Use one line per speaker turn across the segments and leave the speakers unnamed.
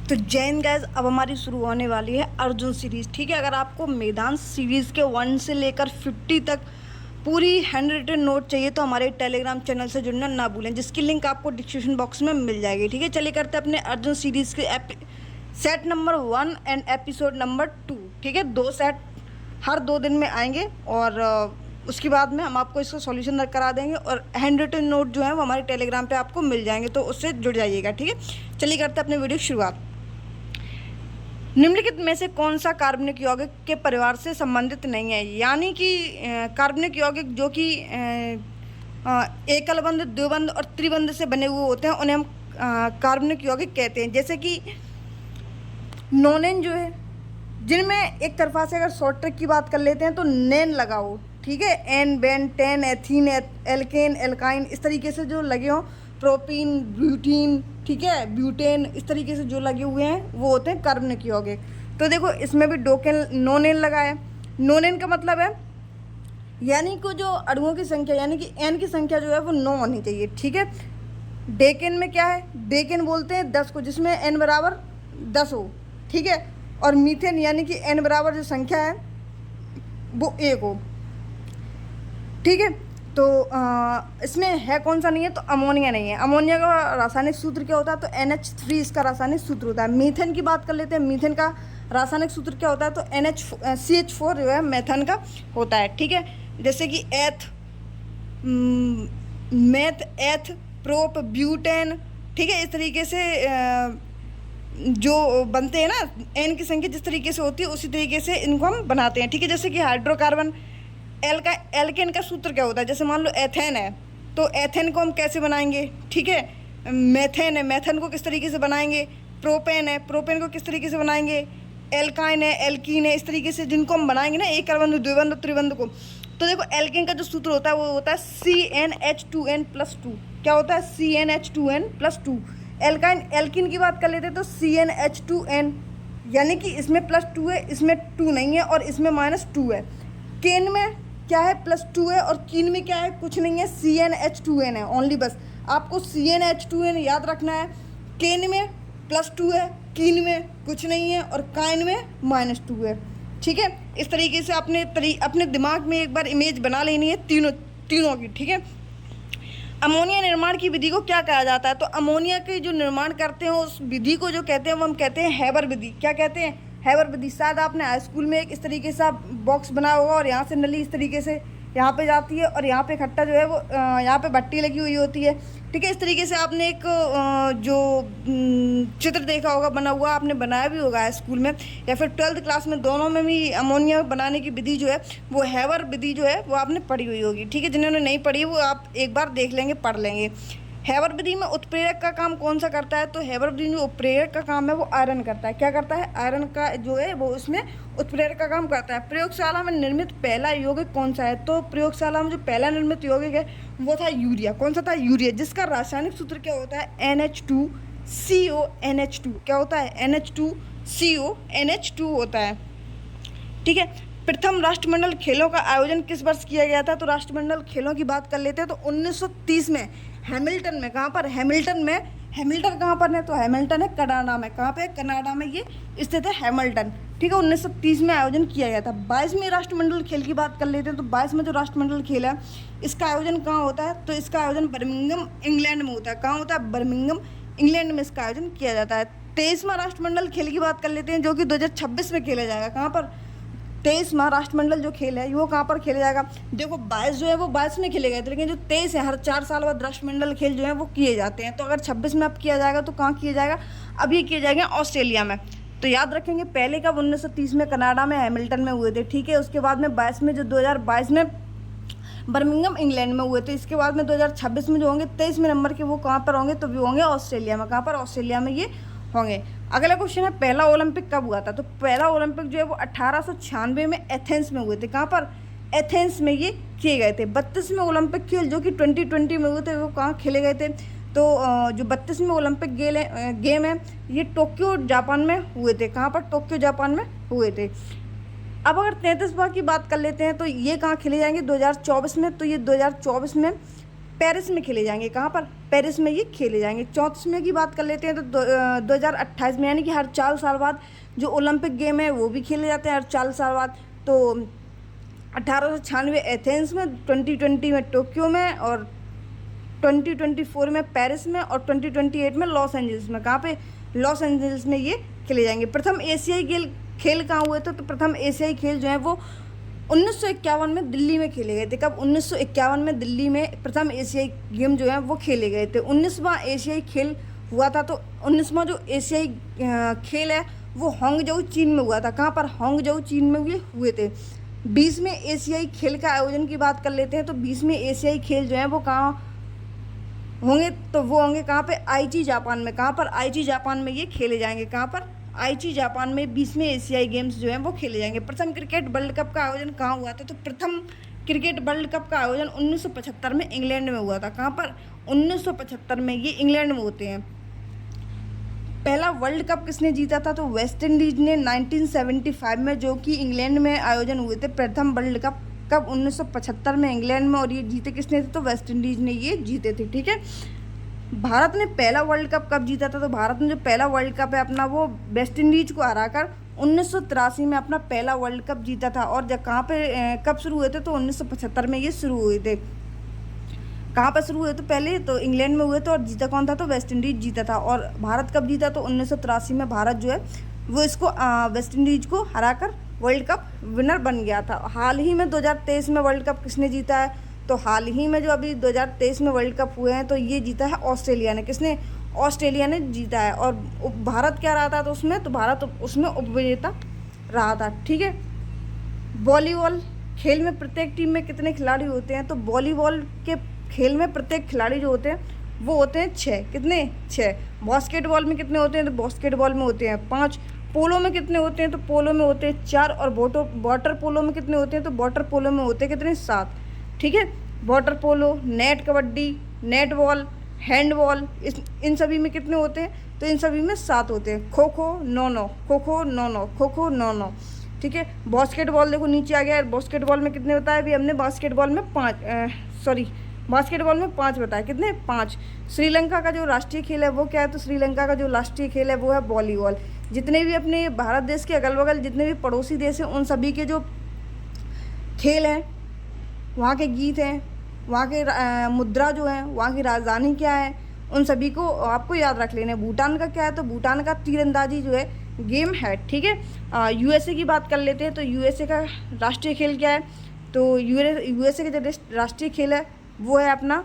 तो जैन गाइस, अब हमारी शुरू होने वाली है अर्जुन सीरीज़। ठीक है, अगर आपको मैदान सीरीज़ के 1 से लेकर 50 तक पूरी हैंड रिटन नोट चाहिए तो हमारे टेलीग्राम चैनल से जुड़ना ना भूलें, जिसकी लिंक आपको डिस्क्रिप्शन बॉक्स में मिल जाएगी। ठीक है, चलिए करते हैं अपने अर्जुन सीरीज़ के set number 1 and episode number 2। ठीक है, 2 सेट हर 2 दिन में आएंगे और उसके बाद में हम आपको इसका सॉल्यूशन करा देंगे और हैंड रिटन नोट जो है वो हमारे टेलीग्राम पे आपको मिल जाएंगे, तो उससे जुड़ जाइएगा। ठीक है, चलिए करते हैं अपने वीडियो की शुरुआत। निम्नलिखित में से कौन सा कार्बनिक यौगिक के परिवार से संबंधित नहीं है? यानी कि कार्बनिक यौगिक जो कि एकल बंध, द्विबंध और त्रिबंध से बने हुए होते हैं उन्हें हम कार्बनिक यौगिक कहते हैं। जैसे कि नोनेन जो है, जिनमें एक तरफा से अगर शॉर्ट ट्रिक की बात कर लेते हैं तो नेन लगाओ। ठीक है, एन, बेन, टेन, एथीन, एल्केन, एल्काइन, इस तरीके से जो लगे हों, प्रोपीन, ब्यूटीन, ठीक है, ब्यूटेन, इस तरीके से जो लगे हुए हैं वो होते हैं कार्बनिक यौगिक। तो देखो इसमें भी नोनेन लगा है। नोनेन का मतलब है यानी कि जो अणुओं की संख्या यानी कि एन की संख्या जो है वो 9 होनी चाहिए। ठीक है, डेकेन में क्या है? डेकेन बोलते हैं 10 को, जिसमें एन बराबर 10 हो। ठीक है, और मीथेन यानी कि एन बराबर जो संख्या है वो 1 हो। ठीक है, तो इसमें है कौन सा नहीं है? तो अमोनिया नहीं है। अमोनिया का रासायनिक सूत्र क्या होता है? तो NH3 इसका रासायनिक सूत्र होता है। मीथेन की बात कर लेते हैं। मीथेन का रासायनिक सूत्र क्या होता है? तो CH4 जो है मेथन का होता है। ठीक है, जैसे कि मेथ, एथ, प्रोप, ब्यूटेन, ठीक है, इस तरीके से जो बनते हैं ना, एन की संख्या जिस तरीके से होती है उसी तरीके से इनको हम बनाते हैं। ठीक है, जैसे कि हाइड्रोकार्बन एल्केन का सूत्र क्या होता है? जैसे मान लो एथेन है, तो एथेन को हम कैसे बनाएंगे? ठीक है, मेथेन है, मेथेन को किस तरीके से बनाएंगे? प्रोपेन है, प्रोपेन को किस तरीके से बनाएंगे? एल्काइन है, एल्कीन है, इस तरीके से जिनको हम बनाएंगे ना, एक कार्बन, द्विबंध, त्रिबंध को। तो देखो एल्केन का जो सूत्र होता है वो होता है CnH2n+2। क्या होता है? CnH2n+2। एल्कीन की बात कर लेते हैं तो CnH2n, यानी कि इसमें +2 है, इसमें 2 नहीं है और इसमें -2 है। केन में क्या है? +2 है और कीन में क्या है? कुछ नहीं है, CnH2n है ओनली। बस आपको CnH2n याद रखना है। केन में +2 है, कीन में कुछ नहीं है और काइन में -2 है। ठीक है, इस तरीके से अपने दिमाग में एक बार इमेज बना लेनी है तीनों की। ठीक है, अमोनिया निर्माण की विधि को क्या कहा जाता है? तो अमोनिया के जो निर्माण करते हैं उस विधि को जो कहते हैं वो हम कहते हैं हैबर विधि। क्या कहते हैं? हैबर विधि। शायद आपने हाई स्कूल में एक इस तरीके से बॉक्स बनाया होगा और यहाँ से नली इस तरीके से यहाँ पे जाती है और यहाँ पे खट्टा जो है वो यहाँ पे भट्टी लगी हुई होती है। ठीक है, इस तरीके से आपने एक जो चित्र देखा होगा बना हुआ, आपने बनाया भी होगा हाई स्कूल में या फिर 12th क्लास में, दोनों में भी अमोनिया बनाने की विधि जो है वो हैबर विधि जो है वो आपने पढ़ी हुई होगी। ठीक है, जिन्होंने नहीं पढ़ी वो आप एक बार देख लेंगे, पढ़ लेंगे। हैबर विधि में उत्प्रेरक का काम कौन सा करता है? तो हैबर विधि में उत्प्रेरक का काम है वो आयरन करता है। क्या करता है? आयरन का जो है वो उसमें उत्प्रेरक का काम करता है। प्रयोगशाला में निर्मित पहला यौगिक कौन सा है? तो प्रयोगशाला में जो पहला निर्मित यौगिक है वो था यूरिया। कौन सा था? यूरिया, जिसका रासायनिक सूत्र क्या होता है? NH2CONH2। क्या होता है? NH2CONH2 होता है। ठीक है, प्रथम राष्ट्रमंडल खेलों का आयोजन किस वर्ष किया गया था? तो राष्ट्रमंडल खेलों की बात कर लेते हैं तो 1930 में हैमिल्टन में। कहाँ पर? हैमिल्टन में। हैमिल्टन कहाँ पर है? तो हैमिल्टन है कनाडा में। कहाँ पे? कनाडा में ये स्थित है हैमिल्टन। ठीक है, 1930 में आयोजन किया गया था। 22वें राष्ट्रमंडल खेल की बात कर लेते हैं तो 22वें जो राष्ट्रमंडल खेल है इसका आयोजन कहाँ होता है? तो इसका आयोजन बर्मिंघम इंग्लैंड में होता है। कहाँ होता है? बर्मिंघम इंग्लैंड में इसका आयोजन किया जाता है। 23वां राष्ट्रमंडल खेल की बात कर लेते हैं जो कि 2026 में खेला जाएगा। कहाँ पर? 23वां राष्ट्रमंडल जो खेल है वो कहाँ पर खेला जाएगा? देखो 22 जो है वो 22 में खेले गए थे, लेकिन जो 23 है हर 4 साल बाद राष्ट्रमंडल खेल जो है वो किए जाते हैं। तो अगर 26 में अब किया जाएगा तो कहाँ किया जाएगा? अब ये किए जाएंगे ऑस्ट्रेलिया में। तो याद रखेंगे पहले कब? 1930 में कनाडा में हैमिल्टन में हुए थे। ठीक है, उसके बाद में 22 में जो 2022 में बर्मिंघम इंग्लैंड में हुए थे। इसके बाद में 2026 में जो होंगे 23वें नंबर के वो कहाँ पर होंगे? तो भी होंगे ऑस्ट्रेलिया में। कहाँ पर? ऑस्ट्रेलिया में ये होंगे। अगला क्वेश्चन है पहला ओलंपिक कब हुआ था? तो पहला ओलंपिक जो है वो 1896 में एथेंस में हुए थे। कहाँ पर? एथेंस में ये किए गए थे। 32वें ओलंपिक खेल जो कि 2020 में हुए थे वो कहाँ खेले गए थे? तो जो 32वें ओलंपिक गेम है ये टोक्यो जापान में हुए थे। कहाँ पर? टोक्यो जापान में हुए थे। अब अगर 33वां की बात कर लेते हैं तो ये कहाँ खेले जाएंगे? 2024 में। तो ये 2024 में पेरिस में खेले जाएंगे। कहाँ पर? पेरिस में ये खेले जाएंगे। 34वें की बात कर लेते हैं तो 2028 में, यानी कि हर 4 साल बाद जो ओलंपिक गेम है वो भी खेले जाते हैं हर 4 साल बाद। तो 1896 एथेंस में, 2020 में टोक्यो में, और 2024 में पेरिस में, और 2028 में लॉस एंजल्स में। कहाँ पे? लॉस एंजल्स में ये खेले जाएंगे। प्रथम एशियाई खेल कहाँ हुए थे? तो प्रथम एशियाई खेल जो है वो 1951 में दिल्ली में खेले गए थे। कब? 1951 में दिल्ली में प्रथम एशियाई गेम जो है वो खेले गए थे। 19वां एशियाई खेल हुआ था। तो 19वां जो एशियाई खेल है वो हांगझोउ चीन में हुआ था। कहाँ पर? हांगझोउ चीन में ये हुए थे। 20वें एशियाई खेल का आयोजन की बात कर लेते हैं तो 20वें एशियाई खेल जो है वो कहाँ होंगे? तो वो होंगे कहाँ पे? आईची जापान में। कहाँ पर? आईची जापान में ये खेले जाएंगे। कहाँ पर? आईची जापान में 20वें एशियाई गेम्स जो हैं वो खेले जाएंगे। प्रथम क्रिकेट वर्ल्ड कप का आयोजन कहाँ हुआ था? तो प्रथम क्रिकेट वर्ल्ड कप का आयोजन 1975 में इंग्लैंड में हुआ था। कहाँ पर? 1975 में ये इंग्लैंड में होते हैं। पहला वर्ल्ड कप किसने जीता था? तो वेस्ट इंडीज ने 1975 में, जो कि इंग्लैंड में आयोजन हुए थे प्रथम वर्ल्ड कप। कब? 1975 में इंग्लैंड में। और ये जीते किसने थे? तो वेस्ट इंडीज ने ये जीते थे। ठीक है। भारत ने पहला वर्ल्ड कप कब जीता था? तो भारत ने जो पहला वर्ल्ड कप है अपना वो वेस्ट इंडीज को हराकर 1983 में अपना पहला वर्ल्ड कप जीता था। और जब कहाँ पे कब शुरू हुए थे? तो 1975 में ये शुरू हुए थे। कहाँ पर शुरू हुए थे पहले? तो इंग्लैंड में हुए थे। और जीता कौन था? तो वेस्ट इंडीज जीता था। और भारत कब जीता? तो 1983 में भारत जो है वो इसको वेस्ट इंडीज को हराकर वर्ल्ड कप विनर बन गया था। हाल ही में 2023 में वर्ल्ड कप किसने जीता है? तो हाल ही में जो अभी 2023 में वर्ल्ड कप हुए हैं तो ये जीता है ऑस्ट्रेलिया ने। किसने? ऑस्ट्रेलिया ने जीता है। और भारत क्या रहा था तो उसमें? तो भारत उसमें उपविजेता रहा था। ठीक है। वॉलीबॉल खेल में प्रत्येक टीम में कितने खिलाड़ी होते हैं? तो वॉलीबॉल के खेल में प्रत्येक खिलाड़ी जो होते हैं वो होते हैं 6। कितने? 6। बास्केटबॉल में कितने होते हैं? तो बास्केटबॉल में होते हैं 5। पोलो में कितने होते हैं? तो पोलो में होते हैं 4। और वाटर पोलो में कितने होते हैं? तो वाटर पोलो में होते हैं कितने? 7। ठीक है। Water polo, net kabaddi, netball, handball, इन सभी में कितने होते हैं? तो इन सभी में 7 होते हैं। खो खो 9-9, खो खो 9-9, खो खो 9-9। ठीक है। बास्केटबॉल देखो नीचे आ गया। बास्केटबॉल में कितने बताया अभी हमने? बास्केटबॉल में 5 बास्केटबॉल में 5 बताया। कितने? 5। श्रीलंका का जो राष्ट्रीय खेल है वो क्या है? तो श्रीलंका का जो राष्ट्रीय खेल है वो है वॉलीबॉल। जितने भी अपने भारत देश के अगल बगल जितने भी पड़ोसी देश हैं उन सभी के जो खेल हैं, वहाँ के गीत हैं, वहाँ के मुद्रा जो है, वहाँ की राजधानी क्या है, उन सभी को आपको याद रख लेना है। भूटान का क्या है? तो भूटान का तीरंदाजी जो है गेम है। ठीक है। यूएसए की बात कर लेते हैं तो यूएसए का राष्ट्रीय खेल क्या है? तो यूएसए का जो राष्ट्रीय खेल है वो है अपना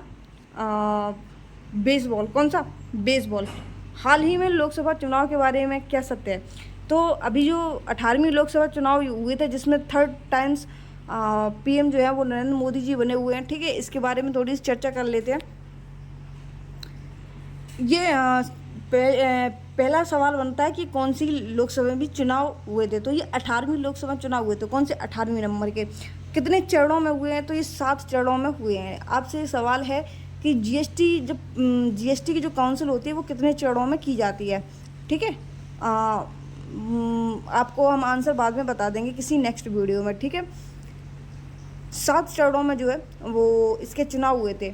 बेसबॉल। कौन सा? बेसबॉल। हाल ही में लोकसभा चुनाव के बारे में क्या सत्य है? तो अभी जो 18वीं लोकसभा चुनाव हुए थे जिसमें 3rd टाइम्स पीएम जो है वो नरेंद्र मोदी जी बने हुए हैं। ठीक है। इसके बारे में थोड़ी सी चर्चा कर लेते हैं। ये पहला सवाल बनता है कि कौन सी लोकसभा में चुनाव हुए थे? तो ये 18वीं लोकसभा चुनाव हुए थे। कौन से? 18वीं नंबर के। कितने चरणों में हुए हैं? तो ये 7 चरणों में हुए हैं। आपसे सवाल है कि जीएसटी की जो काउंसिल होती है वो कितने चरणों में की जाती है? ठीक है। आपको हम आंसर बाद में बता देंगे किसी नेक्स्ट वीडियो में। ठीक है। 7 चरणों में जो है वो इसके चुनाव हुए थे।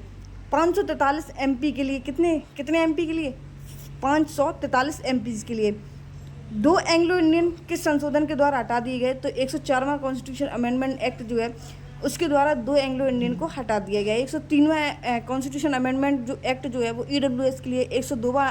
543 एमपी के लिए। कितने एमपी के लिए? 543 एमपीज़ के लिए। 2 एंग्लो इंडियन किस संशोधन के द्वारा हटा दिए गए? तो 104वां कॉन्स्टिट्यूशन अमेंडमेंट एक्ट जो है उसके द्वारा 2 एंग्लो इंडियन को हटा दिया गया। 103वां कॉन्स्टिट्यूशन अमेंडमेंट जो एक्ट जो है वो ईडब्ल्यूएस के लिए। 102वां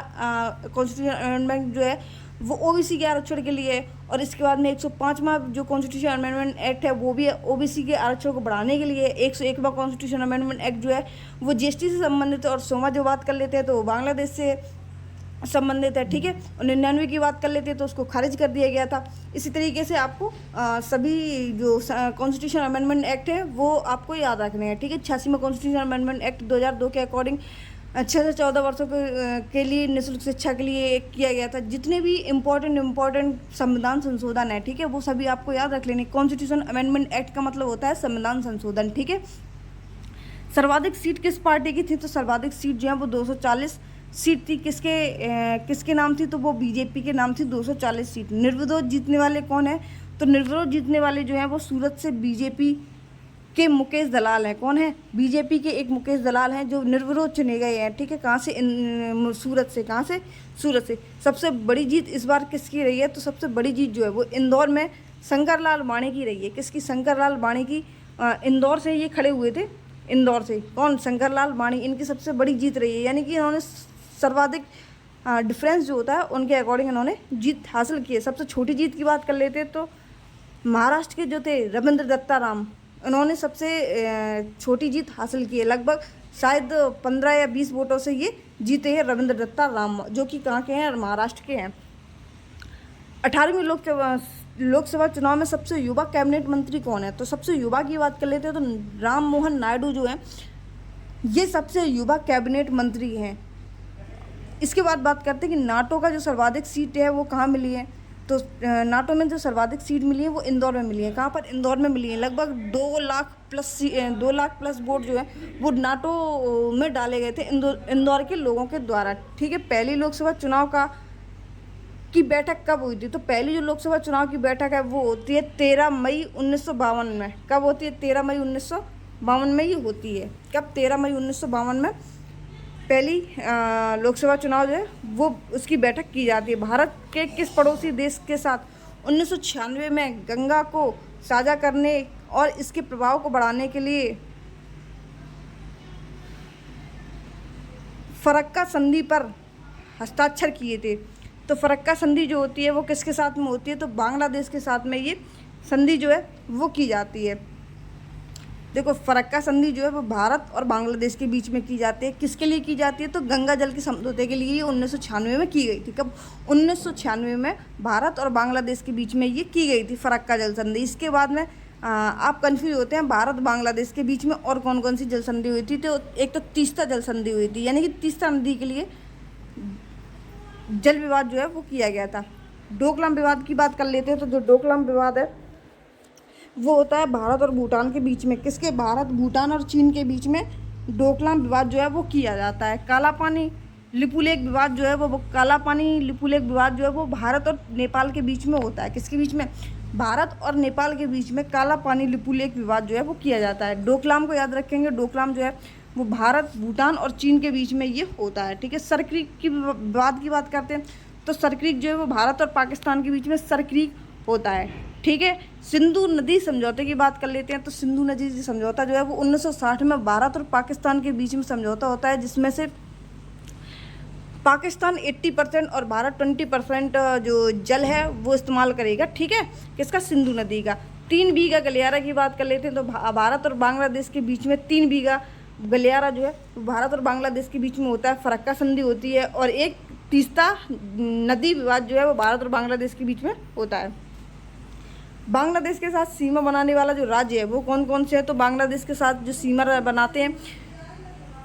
कॉन्स्टिट्यूशन अमेंडमेंट जो है वो ओबीसी के आरक्षण के लिए। और इसके बाद में 105वां जो कॉन्स्टिट्यूशन अमेंडमेंट एक्ट है वो भी है ओबीसी के आरक्षण को बढ़ाने के लिए। 101वां कॉन्स्टिट्यूशन अमेंडमेंट एक्ट जो है वो जीएसटी से संबंधित है। और 100वां जो बात कर लेते हैं तो बांग्लादेश से संबंधित है। ठीक है। और 99 की बात कर लेते हैं तो उसको खारिज कर दिया गया था। इसी तरीके से आपको सभी जो कॉन्स्टिट्यूशन अमेंडमेंट एक्ट है वो आपको याद रखने हैं। ठीक है। 86वां कॉन्स्टिट्यूशन अमेंडमेंट एक्ट 2002 के अकॉर्डिंग 6 से 14 वर्षों के लिए निःशुल्क शिक्षा के लिए किया गया था। जितने भी इम्पोर्टेंट संविधान संशोधन है, ठीक है, वो सभी आपको याद रख लेने। कॉन्स्टिट्यूशन अमेंडमेंट एक्ट का मतलब होता है संविधान संशोधन। ठीक है। सर्वाधिक सीट किस पार्टी की थी? तो सर्वाधिक सीट जो है वो 240 सीट थी। किसके नाम थी? तो वो बीजेपी के नाम थी। 240 सीट। निर्विरोध जीतने वाले कौन है? तो निर्विरोध जीतने वाले जो हैं वो सूरत से बीजेपी के मुकेश दलाल हैं। कौन है? बीजेपी के एक मुकेश दलाल हैं जो निर्विरोध चुने गए हैं, ठीक है। कहाँ से? सूरत से। कहाँ से? सूरत से। सबसे बड़ी जीत इस बार किसकी रही है? तो सबसे बड़ी जीत जो है वो इंदौर में शंकर लाल वाणी की रही है। किसकी? शंकर लाल वाणी की। इंदौर से ये खड़े हुए थे, इंदौर से। कौन? शंकर लाल वाणी। इनकी सबसे बड़ी जीत रही है, यानी कि इन्होंने सर्वाधिक डिफरेंस जो होता है उनके अकॉर्डिंग इन्होंने जीत हासिल की है। सबसे छोटी जीत की बात कर लेते हैं तो महाराष्ट्र के जो थे रविंद्र दत्ता राम, उन्होंने सबसे छोटी जीत हासिल की है। लगभग शायद 15 या 20 वोटों से ये जीते हैं रविंद्र दत्ता राम, जो कि कहाँ के हैं? महाराष्ट्र के हैं। 18वीं लोकसभा चुनाव में सबसे युवा कैबिनेट मंत्री कौन है? तो सबसे युवा की बात कर लेते हैं तो राम मोहन नायडू जो है ये सबसे युवा कैबिनेट मंत्री हैं। इसके बाद बात करते हैं कि नाटो का जो सर्वाधिक सीट है वो कहाँ मिली है? तो नाटो में जो सर्वाधिक सीट मिली है वो इंदौर में मिली है। कहाँ पर? इंदौर में मिली है। लगभग 2 लाख प्लस वोट जो है वो नाटो में डाले गए थे इंदौर के लोगों के द्वारा, ठीक है। पहली लोकसभा चुनाव की बैठक कब हुई थी? तो पहली जो लोकसभा चुनाव की बैठक है वो होती है 13 मई 1952 में। कब होती है? 13 मई 1952 में ये होती है। कब? 13 मई 1952 में पहली लोकसभा चुनाव जो है वो उसकी बैठक की जाती है। भारत के किस पड़ोसी देश के साथ 1996 में गंगा को साझा करने और इसके प्रभाव को बढ़ाने के लिए फरक्का संधि पर हस्ताक्षर किए थे? तो फरक्का संधि जो होती है वो किसके साथ में होती है? तो बांग्लादेश के साथ में ये संधि जो है वो की जाती है। देखो, फरक्का संधि जो है वो भारत और बांग्लादेश के बीच में की जाती है। किसके लिए की जाती है? तो गंगा जल के समझौते के लिए 1996 में की गई थी। कब? 1996 में भारत और बांग्लादेश के बीच में ये की गई थी फरक्का जल संधि। इसके बाद में आप कंफ्यूज होते हैं, भारत बांग्लादेश के बीच में और कौन कौन सी जल संधि हुई थी? तो एक तो तीस्ता जल संधि हुई थी, यानी कि तीस्ता नदी के लिए जल विवाद जो है वो किया गया था। डोकलाम विवाद की बात कर लेते हैं तो जो डोकलाम विवाद है वो होता है भारत और भूटान के बीच में। किसके? भारत, भूटान और चीन के बीच में डोकलाम विवाद जो है वो किया जाता है। काला पानी लिपुलेख विवाद जो है वो काला पानी लिपुलेख विवाद जो है वो भारत और नेपाल के बीच में होता है। किसके बीच में? भारत और नेपाल के बीच में काला पानी लिपुलेख विवाद जो है वो किया जाता है। डोकलाम को याद रखेंगे, डोकलाम जो है वो भारत, भूटान और चीन के बीच में ये होता है, ठीक है। सरक्रीक की विवाद की बात करते हैं तो सरक्रीक जो है वो भारत और पाकिस्तान के बीच में सरक्रीक होता है, ठीक है। सिंधु नदी समझौते की बात कर लेते हैं तो सिंधु नदी समझौता जो है वो 1960 में भारत और पाकिस्तान के बीच में समझौता होता है, जिसमें से पाकिस्तान 80% और भारत 20% जो जल है वो इस्तेमाल करेगा, ठीक है। किसका? सिंधु नदी का। 3 बीघा गलियारा की बात कर लेते हैं तो भारत और बांग्लादेश के बीच में 3 बीघा गलियारा जो है भारत और बांग्लादेश के बीच में होता है, फरक्का संधि होती है। और एक तीस्ता नदी विवाद जो है वो भारत और बांग्लादेश के बीच में होता है। बांग्लादेश के साथ सीमा बनाने वाला जो राज्य है वो कौन कौन से है? तो बांग्लादेश के साथ जो सीमा बनाते हैं,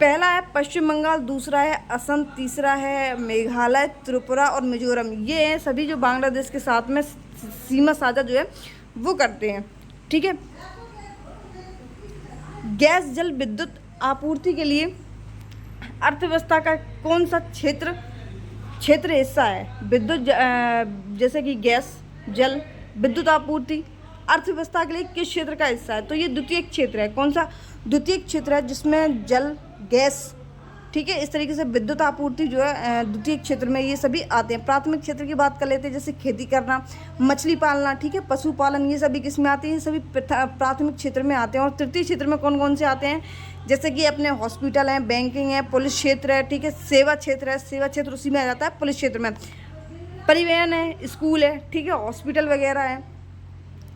पहला है पश्चिम बंगाल, दूसरा है असम, तीसरा है मेघालय, त्रिपुरा और मिजोरम। ये हैं सभी जो बांग्लादेश के साथ में सीमा साझा जो है वो करते हैं, ठीक है। गैस जल विद्युत आपूर्ति के लिए अर्थव्यवस्था का कौन सा क्षेत्र हिस्सा है? विद्युत जैसे कि गैस, जल, विद्युत आपूर्ति अर्थव्यवस्था के लिए किस क्षेत्र का हिस्सा है? तो ये द्वितीयक क्षेत्र है। कौन सा? द्वितीयक क्षेत्र है जिसमें जल, गैस, ठीक है, इस तरीके से विद्युत आपूर्ति जो है द्वितीयक क्षेत्र में ये सभी आते हैं। प्राथमिक क्षेत्र की बात कर लेते हैं, जैसे खेती करना, मछली पालना, ठीक है, पशुपालन, ये सभी किस में आते हैं? ये सभी प्राथमिक क्षेत्र में आते हैं। और तृतीय क्षेत्र में कौन कौन से आते हैं? जैसे कि अपने हॉस्पिटल हैं, बैंकिंग है, पुलिस क्षेत्र है, ठीक है, सेवा क्षेत्र है। सेवा क्षेत्र उसी में आ जाता है, पुलिस क्षेत्र में। परिवहन है, स्कूल है, ठीक है, हॉस्पिटल वगैरह है,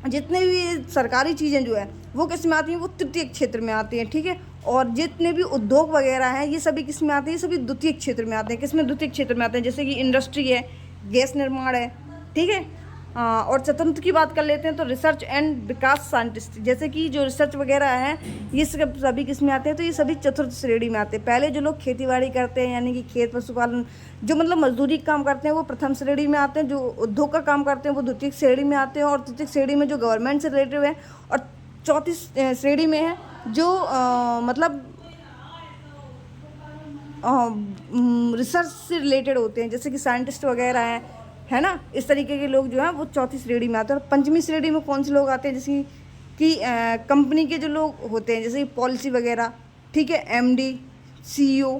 जितने भी सरकारी चीज़ें जो है वो किस में आती हैं? वो तृतीय क्षेत्र में आती हैं, ठीक है। और जितने भी उद्योग वगैरह हैं ये सभी किस में आते हैं? सभी द्वितीय क्षेत्र में आते हैं। किस में? द्वितीय क्षेत्र में आते हैं। जैसे कि इंडस्ट्री है, गैस निर्माण है, ठीक है। और चतुर्थ की बात कर लेते हैं तो रिसर्च एंड विकास साइंटिस्ट, जैसे कि जो रिसर्च वगैरह हैं ये सभी किस में आते हैं? तो ये सभी चतुर्थ श्रेणी में आते हैं। पहले जो लोग खेतीबाड़ी करते हैं, यानी कि खेत पशुपालन, जो मतलब मजदूरी काम करते हैं वो प्रथम श्रेणी में आते हैं। जो उद्योग का काम करते हैं वो द्वितीय श्रेणी में आते हैं। और तृतीय श्रेणी में जो गवर्नमेंट से रिलेटेड है, और चौथी श्रेणी में है जो मतलब रिसर्च से रिलेटेड होते हैं, जैसे कि साइंटिस्ट वगैरह हैं, है ना। इस तरीके के लोग जो हैं वो चौथी श्रेणी में आते हैं। और पंचमी श्रेणी में कौन से लोग आते हैं? जैसे कि कंपनी के जो लोग होते हैं जैसे पॉलिसी वगैरह, ठीक है, एमडी, सीईओ,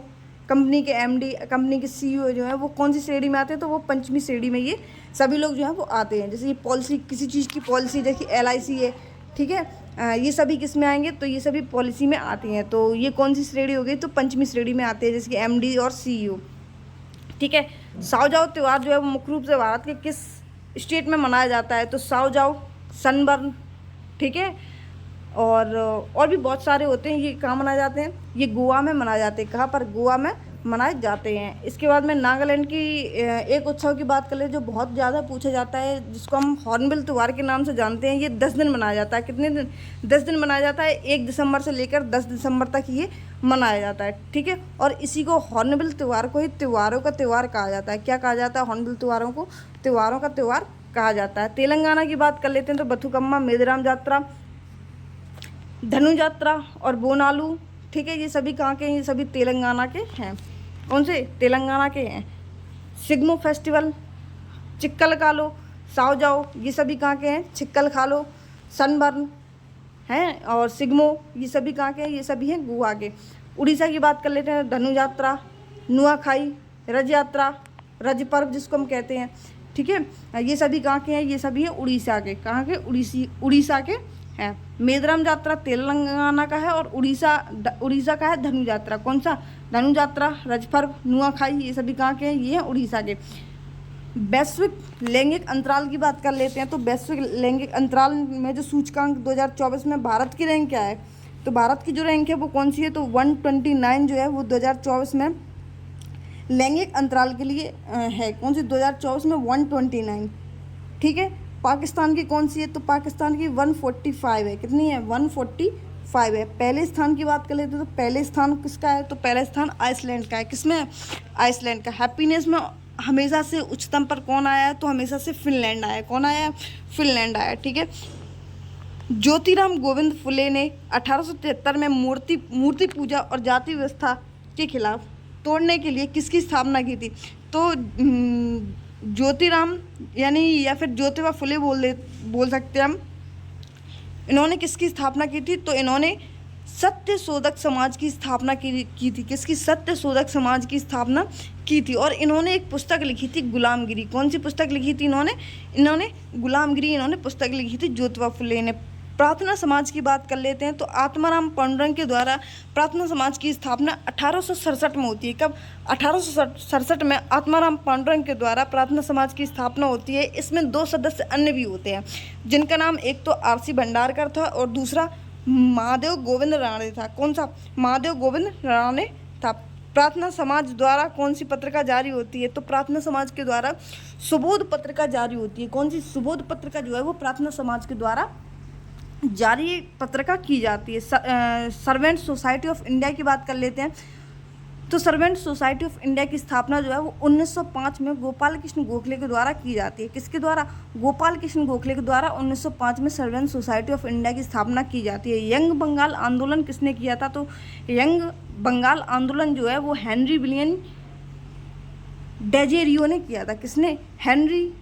कंपनी के एमडी, कंपनी के सीईओ जो है वो कौन सी श्रेणी में आते हैं, तो वो पंचमी श्रेणी में ये सभी लोग जो हैं वो आते हैं। जैसे ये पॉलिसी, किसी चीज़ की पॉलिसी, जैसे एलआईसी है, ठीक है, ये सभी किस में आएंगे, तो ये सभी पॉलिसी में आती हैं। तो ये कौन सी श्रेणी हो गई, तो पंचमी श्रेणी में आते हैं, जैसे कि एमडी और सीईओ, ठीक है। साओजाओ त्यौहार जो है वो मुख्य रूप से भारत के किस स्टेट में मनाया जाता है, तो साओजाओ, सनबर्न, ठीक है, और भी बहुत सारे होते हैं। ये कहाँ मनाए जाते हैं, ये गोवा में मनाए जाते हैं। कहाँ पर, गोवा में मनाए जाते हैं। इसके बाद में नागालैंड की एक उत्सव की बात कर ले जो बहुत ज़्यादा पूछा जाता है, जिसको हम हॉर्नबिल त्यौहार के नाम से जानते हैं। ये 10 दिन मनाया जाता है। कितने दिन, 10 दिन मनाया जाता है। 1 दिसंबर से लेकर 10 दिसंबर तक ये मनाया जाता है, ठीक है। और इसी को हॉर्नबिल त्यौहार को ही त्योहारों का त्यौहार कहा जाता है। क्या कहा जाता है, हॉर्नबिल त्योहारों को त्योहारों का त्यौहार कहा जाता है। तेलंगाना की बात कर लेते हैं तो बथुकम्मा, मेदराम जात्रा, धनु यात्रा और बोनालू, ठीक है, ये सभी कहाँ के हैं, ये सभी तेलंगाना के हैं। कौन से, तेलंगाना के हैं। सिग्मो फेस्टिवल, चिक्कल कालो, साओजाओ, ये सभी कहाँ के हैं, चिक्कल खालो, सनबर्न हैं, और सिग्मो, ये सभी कहाँ के हैं, ये सभी हैं गोवा के। उड़ीसा की बात कर लेते हैं, धनु यात्रा, नुआखाई, रज यात्रा, रज पर्व जिसको हम कहते हैं, ठीक है, ये सभी कहाँ के हैं, ये सभी हैं उड़ीसा के। कहाँ के, उड़ीसा के हैं। मेदराम यात्रा तेलंगाना का है और उड़ीसा का है धनु यात्रा। कौन सा, धनु यात्रा, रज पर्व, नुआखाई, ये सभी कहाँ के हैं, ये हैं उड़ीसा के। वैश्विक लैंगिक अंतराल की बात कर लेते हैं तो वैश्विक लैंगिक अंतराल में जो सूचकांक 2024 में भारत की रैंक क्या है, तो भारत की जो रैंक है वो कौन सी है, तो 129 जो है वो 2024 में लैंगिक अंतराल के लिए है। कौन सी, 2024 में 129, ठीक है। पाकिस्तान की कौन सी है, तो पाकिस्तान की 145 है। कितनी है, 145 है। पहले स्थान की बात कर लेते हैं तो पहले स्थान किसका है, तो पहला स्थान आइसलैंड का है। किसमें, आइसलैंड का। हैप्पीनेस में हमेशा से उच्चतम पर कौन आया है, तो हमेशा से फिनलैंड आया। कौन आया, फिनलैंड आया, ठीक है। ज्योतिराम गोविंद फुले ने 1873 में मूर्ति पूजा और जाति व्यवस्था के खिलाफ तोड़ने के लिए किसकी स्थापना की थी, तो ज्योतिराम यानी या फिर ज्योतिबा फुले बोल सकते हैं हम। इन्होंने किसकी स्थापना की थी, तो इन्होंने सत्य शोधक समाज की स्थापना की थी। किसकी, सत्य शोधक समाज की स्थापना की थी। और इन्होंने एक पुस्तक लिखी थी, गुलामगिरी। कौन सी पुस्तक लिखी थी इन्होंने गुलामगिरी इन्होंने पुस्तक लिखी थी ज्योतिबा फुले ने। प्रार्थना समाज की बात कर लेते हैं तो आत्माराम पांडुरंग के द्वारा प्रार्थना समाज की स्थापना 1867 में होती है। कब, 1867 में आत्माराम पांडुरंग के द्वारा प्रार्थना समाज की स्थापना होती है। इसमें 2 सदस्य अन्य भी होते हैं जिनका नाम एक तो आरसी भंडारकर था और दूसरा महादेव गोविंद राणे था। कौन सा, महादेव गोविंद राणे था। प्रार्थना समाज द्वारा कौन सी पत्रिका जारी होती है, तो प्रार्थना समाज के द्वारा सुबोध पत्रिका जारी होती है। कौन सी, सुबोध पत्रिका जो है वो प्रार्थना समाज के द्वारा जारी पत्रिका की जाती है। सर्वेंट सोसाइटी ऑफ इंडिया की बात कर लेते हैं तो सर्वेंट सोसाइटी ऑफ इंडिया की स्थापना जो है वो 1905 में गोपाल कृष्ण गोखले के द्वारा की जाती है। किसके द्वारा, गोपाल कृष्ण गोखले के द्वारा 1905 में सर्वेंट सोसाइटी ऑफ इंडिया की स्थापना की जाती है। यंग बंगाल आंदोलन किसने किया था, तो यंग बंगाल आंदोलन जो है वो हेनरी विलियम डेजेरियो ने किया था। किसने, हेनरी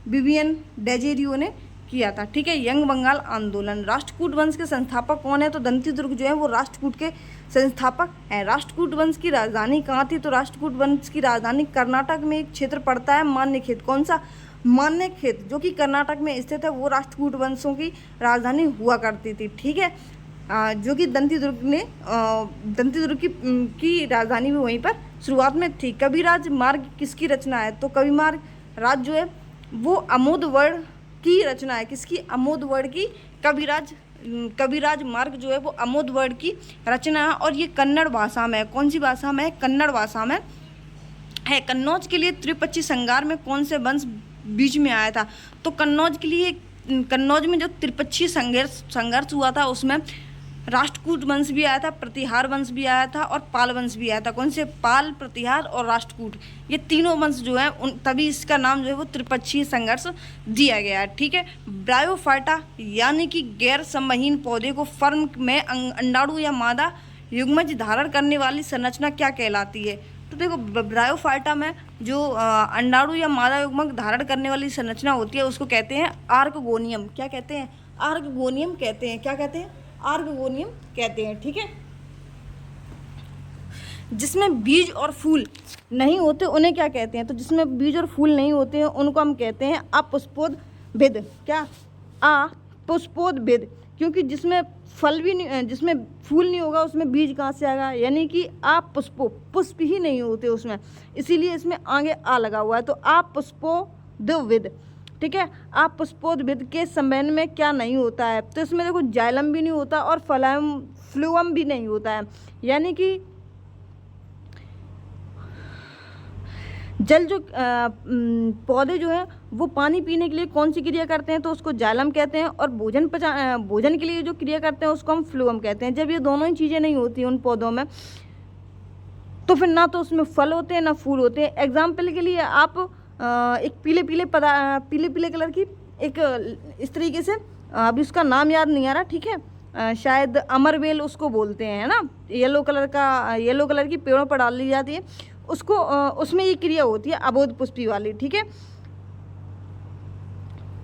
विवियन डेजेरियो ने किया था, ठीक है। यंग बंगाल आंदोलन। राष्ट्रकूट वंश के संस्थापक कौन है, तो दंती दुर्ग जो है वो राष्ट्रकूट के संस्थापक हैं। राष्ट्रकूट वंश की राजधानी कहाँ थी, तो राष्ट्रकूट वंश की राजधानी कर्नाटक में एक क्षेत्र पड़ता है मान्यखेत। कौन सा, मान्यखेत, जो कि कर्नाटक में स्थित है, वो राष्ट्रकूट वंशों की राजधानी हुआ करती थी, ठीक है। जो कि दंती दुर्ग की राजधानी भी वहीं पर शुरुआत में थी। कविराज मार्ग किसकी रचना है, तो कविमार्ग राज जो है वो अमोद वर्ण की रचना है। किसकी, अमोद वर्ण की। कविराज मार्ग जो है वो अमोद वर्ण की रचना है और ये कन्नड़ भाषा में है। कौन सी भाषा में है, कन्नड़ भाषा में है। कन्नौज के लिए त्रिपक्षी संघार में कौन से वंश बीच में आया था, तो कन्नौज में जो त्रिपक्षी संघर्ष हुआ था उसमें राष्ट्रकूट वंश भी आया था, प्रतिहार वंश भी आया था और पाल वंश भी आया था। कौन से, पाल, प्रतिहार और राष्ट्रकूट, ये तीनों वंश जो है तभी इसका नाम जो है वो त्रिपक्षीय संघर्ष दिया गया है, ठीक है। ब्रायोफाइटा यानी कि गैर समहीन पौधे को फर्म में अंडाणु या मादा युग्मज धारण करने वाली संरचना क्या कहलाती है, तो देखो ब्रायोफाइटा में जो अंडाणु या मादा युग्मक धारण करने वाली संरचना होती है उसको कहते हैं आर्कगोनियम। क्या कहते हैं, आर्गोनियम कहते हैं। क्या कहते हैं? आर्गोनियम कहते हैं। ठीक है, जिसमें बीज और फूल नहीं होते उन्हें क्या कहते हैं? तो जिसमें बीज और फूल नहीं होते हैं उनको हम कहते हैं अपुष्पोद्भिद। क्या? अपुष्पोद्भिद। क्योंकि जिसमें फल भी नहीं, जिसमें फूल नहीं होगा उसमें बीज कहाँ से आएगा? यानी कि अपुष्पो, पुष्प ही नहीं होते उसमें, इसीलिए इसमें आगे आ लगा हुआ है। तो अपुष्पोद्भिद। ठीक है, अपुष्पोद्भिद के संबंध में क्या नहीं होता है? तो इसमें देखो जाइलम भी नहीं होता और फ्लूअम भी नहीं होता है। यानी कि जल जो पौधे जो हैं वो पानी पीने के लिए कौन सी क्रिया करते हैं? तो उसको जाइलम कहते हैं। और भोजन के लिए जो क्रिया करते हैं उसको हम फ्लूअम कहते हैं। जब ये दोनों ही चीज़ें नहीं होती उन पौधों में तो फिर ना तो उसमें फल होते हैं ना फूल होते हैं। एग्जाम्पल के लिए आप एक पीले पीले कलर की एक इस तरीके से, अभी उसका नाम याद नहीं आ रहा, ठीक है, शायद अमरवेल उसको बोलते हैं, है ना, येलो कलर की पेड़ों पर डाल दी जाती है उसको, उसमें ये क्रिया होती है अबोध पुष्पी वाली। ठीक है,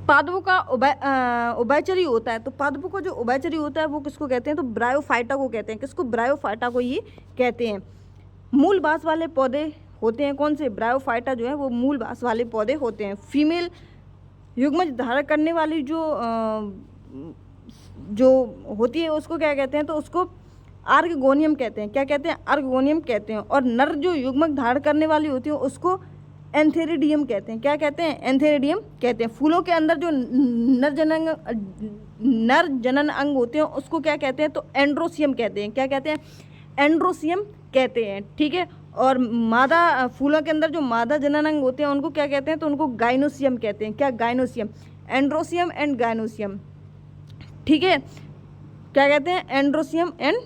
पादपों का उभयचरी होता है। तो पादपों का जो उभयचरी होता है वो किसको कहते हैं? तो ब्रायोफाइटा को कहते हैं। किसको? ब्रायोफाइटा को ये कहते हैं। मूल बाँस वाले पौधे होते हैं कौन से? ब्रायोफाइटा जो है वो मूल बाँस वाले पौधे होते हैं। फीमेल युग्मज धारण करने वाली जो होती है उसको क्या कहते हैं? तो उसको आर्गोनियम कहते हैं। क्या कहते हैं? आर्गोनियम कहते हैं। और नर जो युग्मक धारण करने वाली होती है उसको एंथेरिडियम कहते हैं। क्या कहते हैं? एंथेरिडियम कहते हैं। फूलों के अंदर जो नर जनन अंग होते हैं उसको क्या कहते हैं? तो एंड्रोसियम कहते हैं। क्या कहते हैं? एंड्रोसियम कहते हैं। ठीक है, और मादा फूलों के अंदर जो मादा जनन अंग होते हैं उनको क्या कहते हैं? तो उनको गाइनोसियम कहते हैं। क्या? गाइनोसियम। Androecium and gynoecium. ठीक है, क्या कहते हैं? Androecium and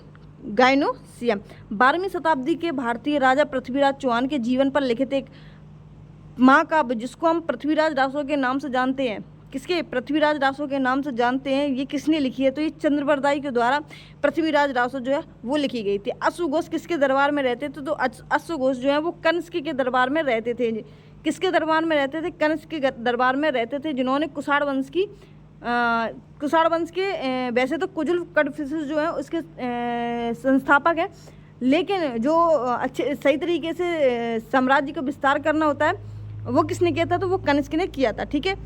gynoecium. 12वीं शताब्दी के भारतीय राजा पृथ्वीराज चौहान के जीवन पर लिखित एक महाकाव्य जिसको हम पृथ्वीराज रासो के नाम से जानते हैं। किसके? पृथ्वीराज रासो के नाम से जानते हैं। ये किसने लिखी है? तो ये चंद्रबरदाई के द्वारा पृथ्वीराज रासो जो है वो लिखी गई थी। अश्वघोष किसके दरबार में रहते थे? तो अश्वघोष जो है वो कंस के दरबार में रहते थे। किसके दरबार में रहते थे? कंस के दरबार में रहते थे, जिन्होंने कुषाण वंश के वैसे तो कुजुल कड़फिसेस जो है उसके संस्थापक हैं, लेकिन जो अच्छे सही तरीके से साम्राज्य का विस्तार करना होता है वो किसने किया था? तो वो कनिष्क ने किया था। ठीक है,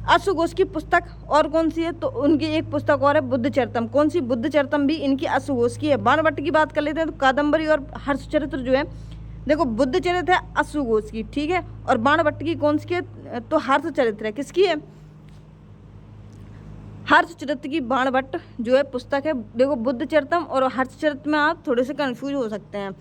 अश्वघोष की पुस्तक और कौन सी है? तो उनकी एक पुस्तक और है बुद्धचरितम। कौन सी? बुद्धचरितम भी इनकी अश्वघोष की है। बाणभट्ट की बात कर लेते हैं तो कादम्बरी और हर्षचरित्र जो है, देखो बुद्धचरित है अश्वघोष की, ठीक है, और बाणभट्ट की कौन सी है? तो हर्षचरित्र है। किसकी है? हर्षचरित्र की बाणभट्ट जो है पुस्तक है। देखो बुद्धचरितम और हर्षचरित्र में आप थोड़े से कंफ्यूज हो सकते हैं।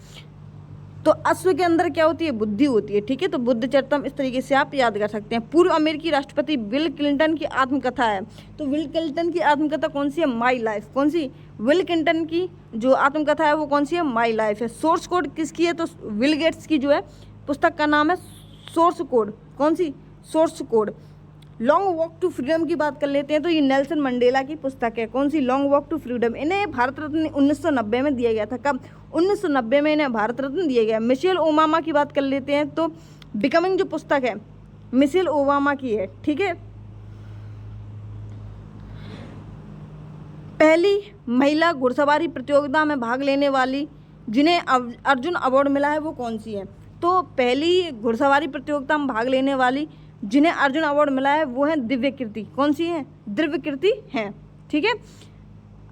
तो अश्व के अंदर क्या होती है? बुद्धि होती है। ठीक है, तो बुद्धचरितम इस तरीके से आप याद कर सकते हैं। पूर्व अमेरिकी राष्ट्रपति बिल क्लिंटन की आत्मकथा है। तो बिल क्लिंटन की आत्मकथा कौन सी है? My life. कौन सी? बिल क्लिंटन की जो आत्मकथा है वो कौन सी है? माई लाइफ है। सोर्स कोड किसकी है? तो बिल गेट्स की जो है पुस्तक का नाम है सोर्स कोड। कौन सी? Source code. Long Walk to Freedom की बात कर लेते हैं तो ये नेल्सन मंडेला की पुस्तक है। कौन सी? Long Walk to Freedom. इन्हें भारत रत्न 1990 में दिया गया था। कब? 1990 में इन्हें भारत रत्न दिया गया। मिशेल ओबामा की बात कर लेते हैं तो बिकमिंग जो पुस्तक है मिशेल ओबामा की है। ठीक है, पहली महिला घुड़सवारी प्रतियोगिता में भाग लेने वाली जिन्हें अर्जुन अवार्ड मिला है वो कौन सी है? तो पहली घुड़सवारी प्रतियोगिता में भाग लेने वाली जिन्हें अर्जुन अवार्ड मिला है वो है दिव्य कीर्ति। कौन सी है? दिव्य कीर्ति है। ठीक है,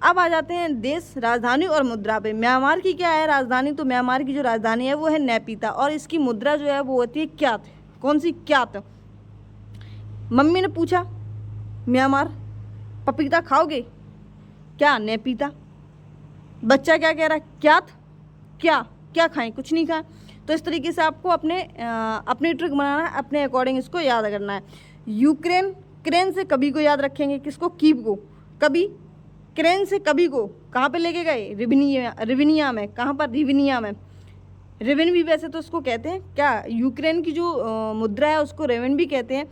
अब आ जाते हैं देश, राजधानी और मुद्रा पे। म्यांमार की क्या है राजधानी? तो म्यांमार की जो राजधानी है वो है नैपीता, और इसकी मुद्रा जो है वो होती है क्यात। कौन सी? क्यात। मम्मी ने पूछा म्यांमार पपीता खाओगे क्या? नैपीता। बच्चा क्या कह रहा है? क्यात। क्या खाएं? कुछ नहीं खाएं। तो इस तरीके से आपको अपनी ट्रिक बनाना है, अपने अकॉर्डिंग इसको याद करना है। क्रेन से कभी को याद रखेंगे। किसको? कीप को। कभी क्रेन से कभी को कहाँ पे लेके गए? रिविनिया में। कहाँ पर? रिविनिया में। रेवन भी वैसे तो उसको कहते हैं क्या? यूक्रेन की जो मुद्रा है उसको रेवन भी कहते हैं,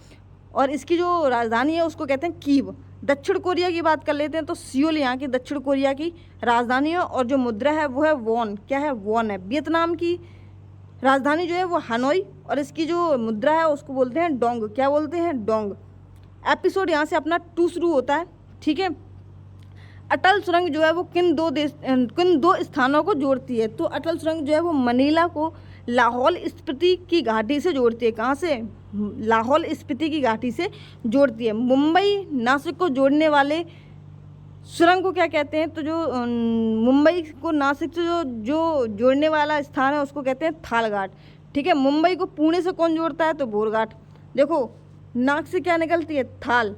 और इसकी जो राजधानी है उसको कहते हैं कीव। दक्षिण कोरिया की बात कर लेते हैं तो सियोल यहाँ की दक्षिण कोरिया की राजधानी है, और जो मुद्रा है वो है वॉन। क्या है? वॉन है। वियतनाम की राजधानी जो है वो हनोई, और इसकी जो मुद्रा है उसको बोलते हैं डोंग। क्या बोलते हैं? डोंग। एपिसोड यहाँ से अपना 2 शुरू होता है। ठीक है। अटल सुरंग जो है वो किन दो स्थानों को जोड़ती है? तो अटल सुरंग जो है वो मनीला को लाहौल स्पीति की घाटी से जोड़ती है। कहाँ से? लाहौल स्पीति की घाटी से जोड़ती है। मुंबई नासिक को जोड़ने वाले सुरंग को क्या कहते हैं? तो जो मुंबई को नासिक से जो जोड़ने वाला स्थान है उसको कहते हैं थाल घाट, ठीक है। मुंबई को पुणे से कौन जोड़ता है? तो भोर घाट। देखो नाक से क्या निकलती है? थाल,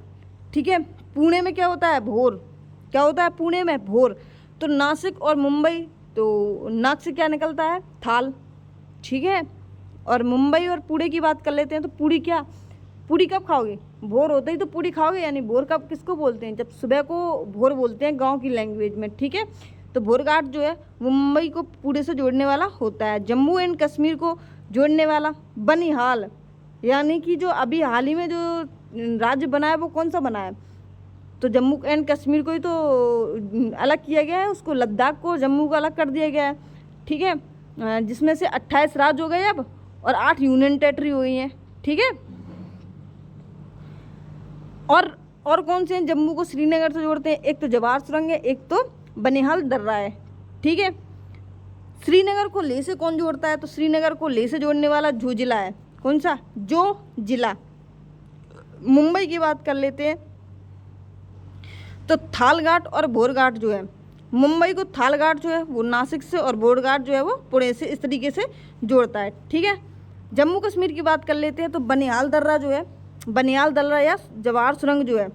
ठीक है। पुणे में क्या होता है? भोर। क्या होता है पुणे में? भोर। तो नासिक और मुंबई, तो नाक से क्या निकलता है? थाल, ठीक है। और मुंबई और पुणे की बात कर लेते हैं। तो पूड़ी कब खाओगे? भोर होते ही तो पूड़ी खाओगे, यानी भोर कब किसको बोलते हैं? जब सुबह को भोर बोलते हैं गांव की लैंग्वेज में, ठीक है। तो भोर घाट जो है मुंबई को पुणे से जोड़ने वाला होता है। जम्मू एंड कश्मीर को जोड़ने वाला बनिहाल, यानी कि जो अभी हाल ही में जो राज्य बना है वो कौन सा बना है? तो जम्मू एंड कश्मीर को ही तो अलग किया गया है, उसको लद्दाख को जम्मू को अलग कर दिया गया है, ठीक है। जिसमें से 28 राज्य हो गए अब और 8 यूनियन टेरिटरी हुई हैं, ठीक है। और कौन से हैं जम्मू को श्रीनगर से जोड़ते हैं? एक तो जवाहर सुरंग है, एक तो बनिहाल दर्रा है, ठीक है। श्रीनगर को लेह से कौन जोड़ता है? तो श्रीनगर को लेह से जोड़ने वाला जो जिला है, कौन सा? जो जिला। मुंबई की बात कर लेते हैं। तो थालघाट और भोरघाट जो है, मुंबई को थालघाट जो है वो नासिक से और भोरघाट जो है वो पुणे से, इस तरीके से जोड़ता है, ठीक है। जम्मू कश्मीर की बात कर लेते हैं। तो बनिहाल दर्रा जो है, बनिहाल दर्रा या जवाहर सुरंग जो है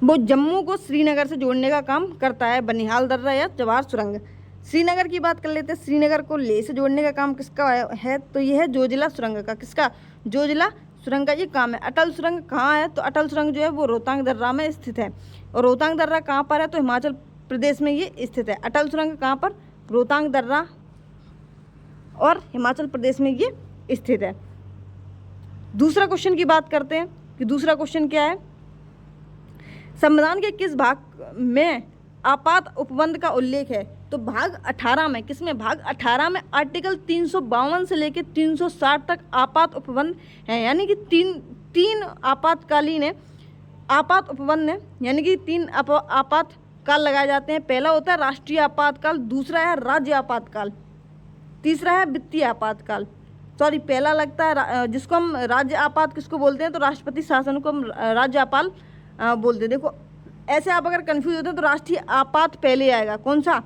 वो जम्मू को श्रीनगर से जोड़ने का काम करता है। बनिहाल दर्रा या जवाहर सुरंग। श्रीनगर की बात कर लेते हैं। श्रीनगर को लेह से जोड़ने का काम किसका है? तो यह है जोजिला सुरंग का। किसका? जोजिला सुरंग का ये काम है। अटल सुरंग कहाँ है? तो अटल सुरंग जो है वो रोहतांग दर्रा में स्थित है। और रोहतांग दर्रा कहाँ पर है? तो हिमाचल प्रदेश में ये स्थित है। अटल सुरंग कहाँ पर? रोहतांग दर्रा और हिमाचल प्रदेश में ये स्थित है। दूसरा क्वेश्चन की बात करते हैं कि दूसरा क्वेश्चन क्या है? संविधान के किस भाग में आपात उपबंध का उल्लेख है? तो भाग 18 में। किसमें? भाग 18 में आर्टिकल 352 से लेकर 360 तक आपात उपबंध है, यानी कि तीन आपातकालीन है, आपात उपबंध है, यानी कि 3 आपातकाल लगाए जाते हैं। पहला होता है राष्ट्रीय आपातकाल, दूसरा है राज्य आपातकाल, तीसरा है वित्तीय आपातकाल। सॉरी, पहला लगता है जिसको हम राज्य आपात किसको बोलते हैं? तो राष्ट्रपति शासन को हम राज्य आपात बोलते हैं। देखो ऐसे आप अगर कंफ्यूज होते हैं तो राष्ट्रीय आपात पहले आएगा। कौन सा?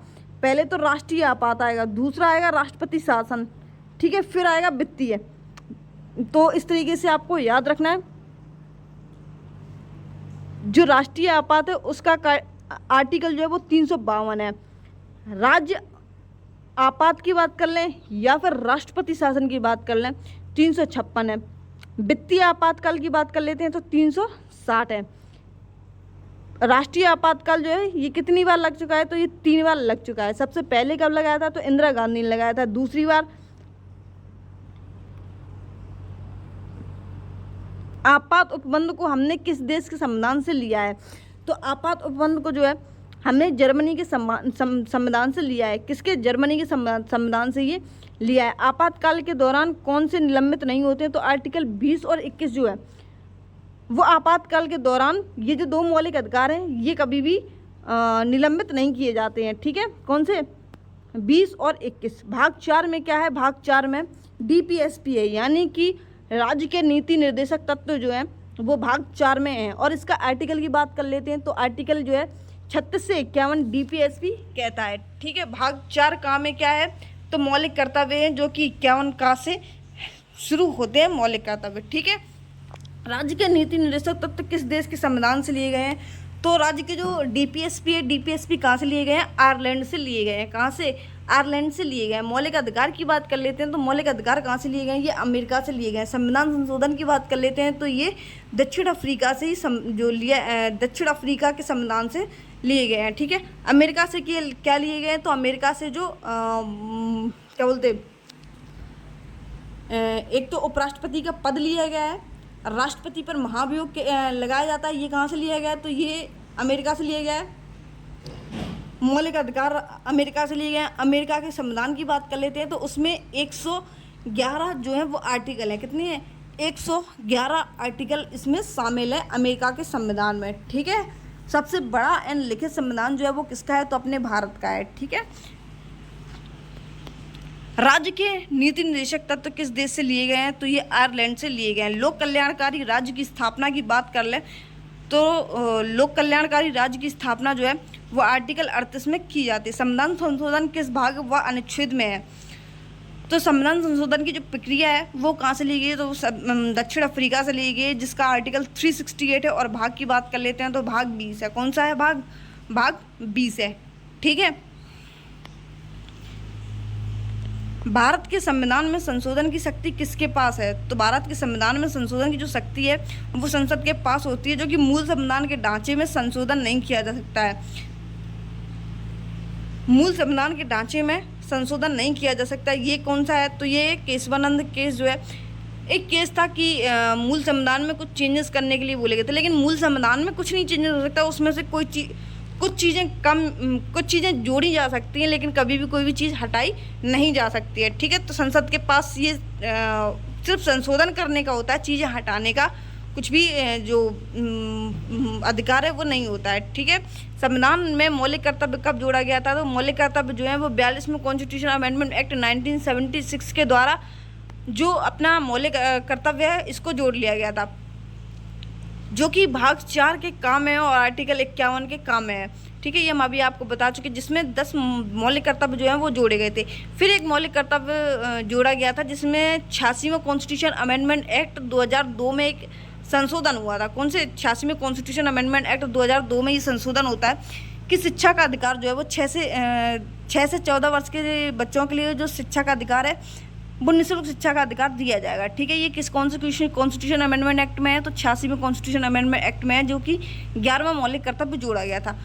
पहले तो राष्ट्रीय आपात आएगा, दूसरा आएगा राष्ट्रपति शासन, ठीक है, फिर आएगा वित्तीय। तो इस तरीके से आपको याद रखना है। जो राष्ट्रीय आपात है उसका आर्टिकल जो है वो 352 है। राज्य आपात की बात कर लें या फिर राष्ट्रपति शासन की बात कर लें 356 है। वित्तीय आपातकाल की बात कर लेते हैं तो 360 है। राष्ट्रीय आपातकाल जो है ये कितनी बार लग चुका है? तो ये 3 बार लग चुका है। सबसे पहले कब लगाया था? तो इंदिरा गांधी ने लगाया था। दूसरी बार आपात उपबंध को हमने किस देश के संविधान से लिया है? तो आपात उपबंध को जो है हमने जर्मनी के संविधान से लिया है। किसके? जर्मनी के संविधान से ये लिया है। आपातकाल के दौरान कौन से निलंबित नहीं होते? तो आर्टिकल 20 और 21 जो है वो आपातकाल के दौरान ये जो 2 मौलिक अधिकार हैं ये कभी भी निलंबित नहीं किए जाते हैं, ठीक है। कौन से? 20 और 21। भाग 4 में क्या है? भाग 4 में DPSP है, यानी कि राज्य के नीति निर्देशक तत्व जो है वो भाग 4 में है। और इसका आर्टिकल की बात कर लेते हैं तो आर्टिकल जो है 36 से 51 DPSP कहता है, ठीक है। भाग 4 का में क्या है? तो मौलिक कर्तव्य हैं जो कि 51 का से शुरू होते हैं मौलिक कर्तव्य, ठीक है। राज्य के नीति निर्देशक तत्व किस देश के संविधान से लिए गए हैं? तो राज्य के जो DPSP है, DPSP कहाँ से लिए गए हैं? आयरलैंड से लिए गए हैं। कहाँ से? आयरलैंड से लिए गए हैं। मौलिक अधिकार की बात कर लेते हैं तो मौलिक अधिकार कहाँ से लिए गए हैं? ये अमेरिका से लिए गए हैं। संविधान संशोधन की बात कर लेते हैं तो ये दक्षिण अफ्रीका से ही दक्षिण अफ्रीका के संविधान से लिए गए हैं, ठीक है। अमेरिका से क्या लिए गए हैं? तो अमेरिका से जो क्या बोलते एक तो उपराष्ट्रपति का पद लिया गया है, राष्ट्रपति पर महाभियोग लगाया जाता है, ये कहाँ से लिया गया है? तो ये अमेरिका से लिया गया है। मौलिक अधिकार अमेरिका से लिए गए हैं। अमेरिका के संविधान की बात कर लेते हैं तो उसमें 111 जो है वो आर्टिकल है। कितनी है? 111 आर्टिकल इसमें शामिल है अमेरिका के संविधान में, ठीक है। सबसे बड़ा एंड लिखित संविधान जो है वो किसका है, तो अपने भारत का है, ठीक है। राज्य के नीति निर्देशक तत्व किस देश से लिए गए हैं, तो ये आयरलैंड से लिए गए हैं। लोक कल्याणकारी राज्य की स्थापना की बात कर लें तो लोक कल्याणकारी राज्य की स्थापना जो है वो आर्टिकल 38 में की जाती है। संविधान संशोधन किस भाग व अनुच्छेद में है, तो संविधान संशोधन की जो प्रक्रिया है वो कहाँ से ली गई है, तो दक्षिण अफ्रीका से ली गई है, जिसका आर्टिकल 368 है। और भाग की बात कर लेते हैं तो भाग 20 है। कौन सा है भाग 20 है, ठीक है। भारत के संविधान में संशोधन की शक्ति किसके पास है, तो भारत के संविधान में संशोधन की जो शक्ति है वो संसद के पास होती है, जो कि मूल संविधान के ढांचे में संशोधन नहीं किया जा सकता है। मूल संविधान के ढांचे में संशोधन नहीं किया जा सकता। ये कौन सा है, तो ये केशवानंद केस जो है एक केस था कि मूल संविधान में कुछ चेंजेस करने के लिए बोले गए थे, लेकिन मूल संविधान में कुछ नहीं चेंजेस हो सकता। उसमें से कुछ चीज़ें जोड़ी जा सकती हैं, लेकिन कभी भी कोई भी चीज़ हटाई नहीं जा सकती है, ठीक है। तो संसद के पास ये सिर्फ संशोधन करने का होता है, चीज़ें हटाने का कुछ भी जो अधिकार है वो नहीं होता है, ठीक है। संविधान में मौलिक कर्तव्य कब जोड़ा गया था, तो मौलिक कर्तव्य जो है वो 42वें कॉन्स्टिट्यूशन अमेंडमेंट एक्ट 1976 के द्वारा जो अपना मौलिक कर्तव्य है इसको जोड़ लिया गया था, जो कि भाग 4 के काम है और आर्टिकल 51 के काम है, ठीक है। ये हम अभी आपको बता चुके, जिसमें 10 मौलिक कर्तव्य जो हैं वो जोड़े गए थे। फिर एक मौलिक कर्तव्य जोड़ा गया था जिसमें 86वें कॉन्स्टिट्यूशन अमेंडमेंट एक्ट 2002 में एक संशोधन हुआ था। कौन से 86वें कॉन्स्टिट्यूशन अमेंडमेंट एक्ट 2002 में ये संशोधन होता है कि शिक्षा का अधिकार जो है वो 6 से 14 वर्ष के बच्चों के लिए जो शिक्षा का अधिकार है वो निःशुल्क शिक्षा का अधिकार दिया जाएगा, ठीक है। ये किस कॉन्स्टिट्यूशन अमेंडमेंट एक्ट में है, तो 86वें कॉन्स्टिट्यूशन अमेंडमेंट एक्ट में है, जो कि 11वां मौलिक कर्तव्य जोड़ा गया था,